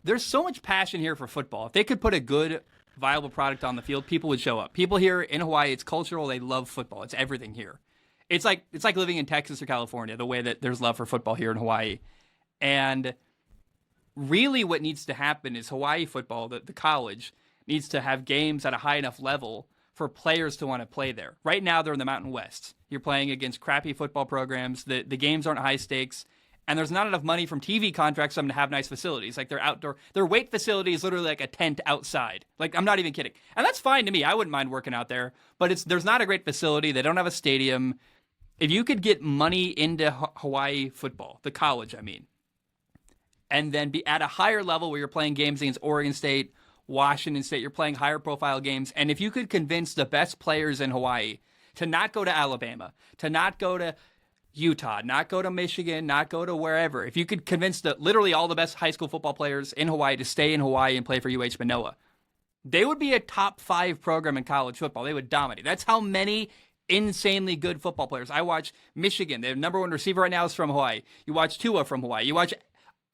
S1: there's so much passion here for football. If they could put a good, viable product on the field, people would show up. People here in Hawaii, it's cultural. They love football. It's everything here. It's like living in Texas or California, the way that there's love for football here in Hawaii. And really what needs to happen is Hawaii football, the college, needs to have games at a high enough level for players to want to play there. Right now, they're in the Mountain West. You're playing against crappy football programs. The games aren't high stakes. And there's not enough money from TV contracts for them to have nice facilities. Like their weight facility is literally like a tent outside. Like, I'm not even kidding. And that's fine to me. I wouldn't mind working out there. But there's not a great facility. They don't have a stadium. If you could get money into Hawaii football, the college, I mean, and then be at a higher level where you're playing games against Oregon State, Washington State, you're playing higher profile games, and if you could convince the best players in Hawaii to not go to Alabama, to not go to Utah, not go to Michigan, not go to wherever, if you could convince literally all the best high school football players in Hawaii to stay in Hawaii and play for UH Manoa, they would be a top 5 program in college football. They would dominate. That's how many insanely good football players. I watch Michigan. Their number 1 receiver right now is from Hawaii. You watch Tua from Hawaii. You watch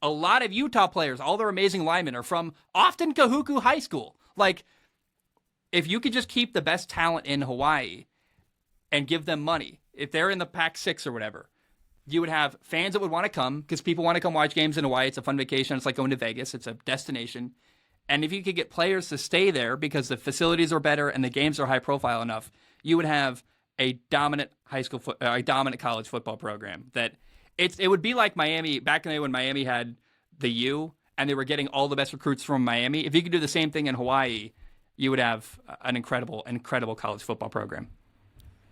S1: a lot of Utah players. All their amazing linemen are from often Kahuku High School. Like, if you could just keep the best talent in Hawaii and give them money, if they're in the Pac-6 or whatever, you would have fans that would want to come because people want to come watch games in Hawaii. It's a fun vacation. It's like going to Vegas. It's a destination. And if you could get players to stay there because the facilities are better and the games are high profile enough, you would have a dominant a dominant college football program. It would be like Miami back in the day when Miami had the U and they were getting all the best recruits from Miami. If you could do the same thing in Hawaii, you would have an incredible college football program.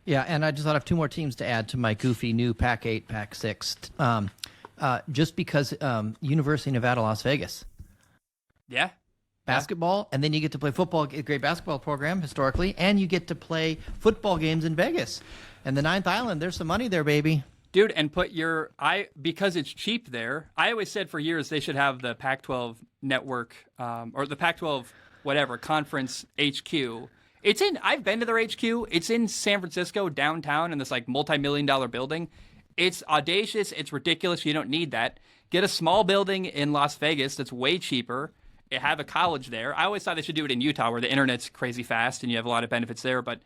S2: Yeah, and I just thought of two more teams to add to my goofy new Pac 8, Pac 6. Just because University of Nevada, Las Vegas.
S1: Yeah.
S2: Basketball, and then you get to play football, a great basketball program historically, and you get to play football games in Vegas. And the Ninth Island, there's some money there, baby.
S1: Dude, and because it's cheap there, I always said for years they should have the Pac-12 network, or the Pac-12 whatever conference HQ. I've been to their HQ. It's in San Francisco downtown in this like multi-million-dollar building. It's audacious. It's ridiculous. You don't need that. Get a small building in Las Vegas that's way cheaper. Have a college there. I always thought they should do it in Utah where the internet's crazy fast and you have a lot of benefits there. But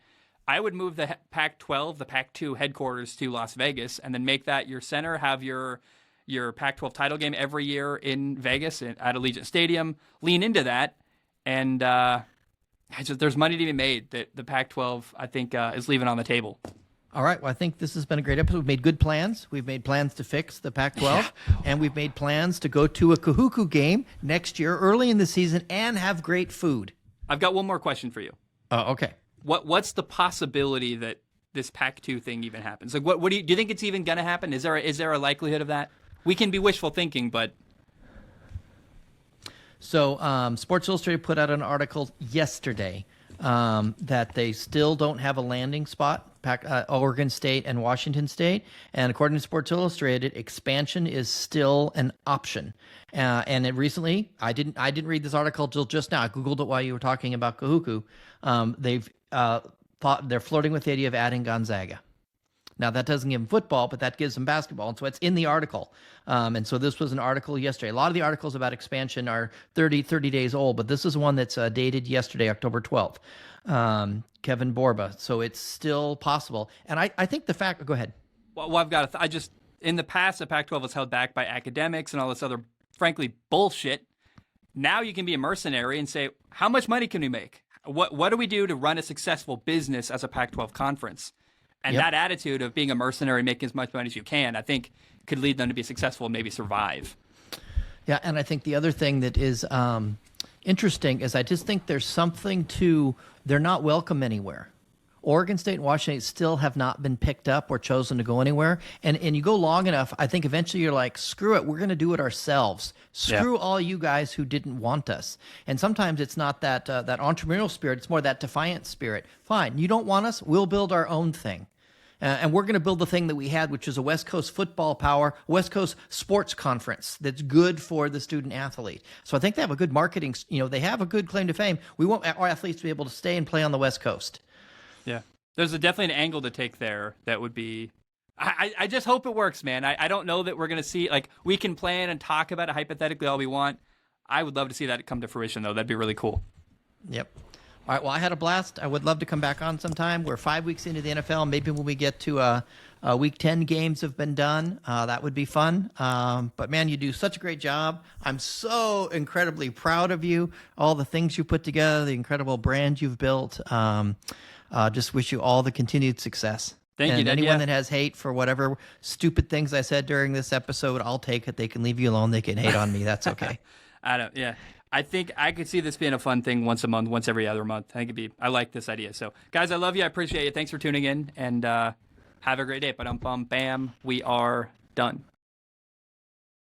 S1: I would move the Pac-12, the Pac-2 headquarters to Las Vegas and then make that your center, have your Pac-12 title game every year in Vegas at Allegiant Stadium. Lean into that. And there's money to be made that the Pac-12, I think, is leaving on the table.
S2: All right. Well, I think this has been a great episode. We've made good plans. We've made plans to fix the Pac-12, and we've made plans to go to a Kahuku game next year, early in the season, and have great food.
S1: I've got one more question for you.
S2: Oh, okay.
S1: What's the possibility that this Pac-2 thing even happens? Like, what do you think it's even going to happen? Is there a likelihood of that? We can be wishful thinking, but.
S2: So, Sports Illustrated put out an article yesterday that they still don't have a landing spot, Oregon State and Washington State. And according to Sports Illustrated, expansion is still an option. And recently, I didn't read this article till just now. I Googled it while you were talking about Kahuku. They've thought they're flirting with the idea of adding Gonzaga. Now, that doesn't give them football, but that gives them basketball. And so it's in the article. And so this was an article yesterday. A lot of the articles about expansion are 30 days old, but this is one that's dated yesterday, October 12th. Kevin Borba. So it's still possible. And I think the fact – go ahead.
S1: Well, I've got in the past, the Pac-12 was held back by academics and all this other, frankly, bullshit. Now you can be a mercenary and say, how much money can we make? What do we do to run a successful business as a Pac-12 conference? And that attitude of being a mercenary, making as much money as you can, I think could lead them to be successful and maybe survive.
S2: Yeah, and I think the other thing that is interesting is I just think there's something to they're not welcome anywhere. Oregon State and Washington State still have not been picked up or chosen to go anywhere. And you go long enough, I think eventually you're like, screw it, we're going to do it ourselves. Screw all you guys who didn't want us. And sometimes it's not that entrepreneurial spirit, it's more that defiant spirit. Fine, you don't want us, we'll build our own thing. And we're going to build the thing that we had, which is a West Coast football power, West Coast sports conference that's good for the student athlete. So I think they have a good marketing, they have a good claim to fame. We want our athletes to be able to stay and play on the West Coast.
S1: Yeah. There's definitely an angle to take there that would be I just hope it works, man. I don't know that we're going to see, like, we can plan and talk about it hypothetically all we want. I would love to see that come to fruition, though. That'd be really cool.
S2: Yep. All right, well, I had a blast. I would love to come back on sometime. We're 5 weeks into the NFL. Maybe when we get to Week 10 games have been done, that would be fun. But, man, you do such a great job. I'm so incredibly proud of you, all the things you put together, the incredible brand you've built. Just wish you all the continued success.
S1: Thank you,
S2: and
S1: Dad.
S2: anyone that has hate for whatever stupid things I said during this episode, I'll take it. They can leave you alone. They can hate on me. That's okay.
S1: I think I could see this being a fun thing once a month, once every other month. I like this idea. So, guys, I love you. I appreciate you. Thanks for tuning in, and have a great day. Bam, we are done.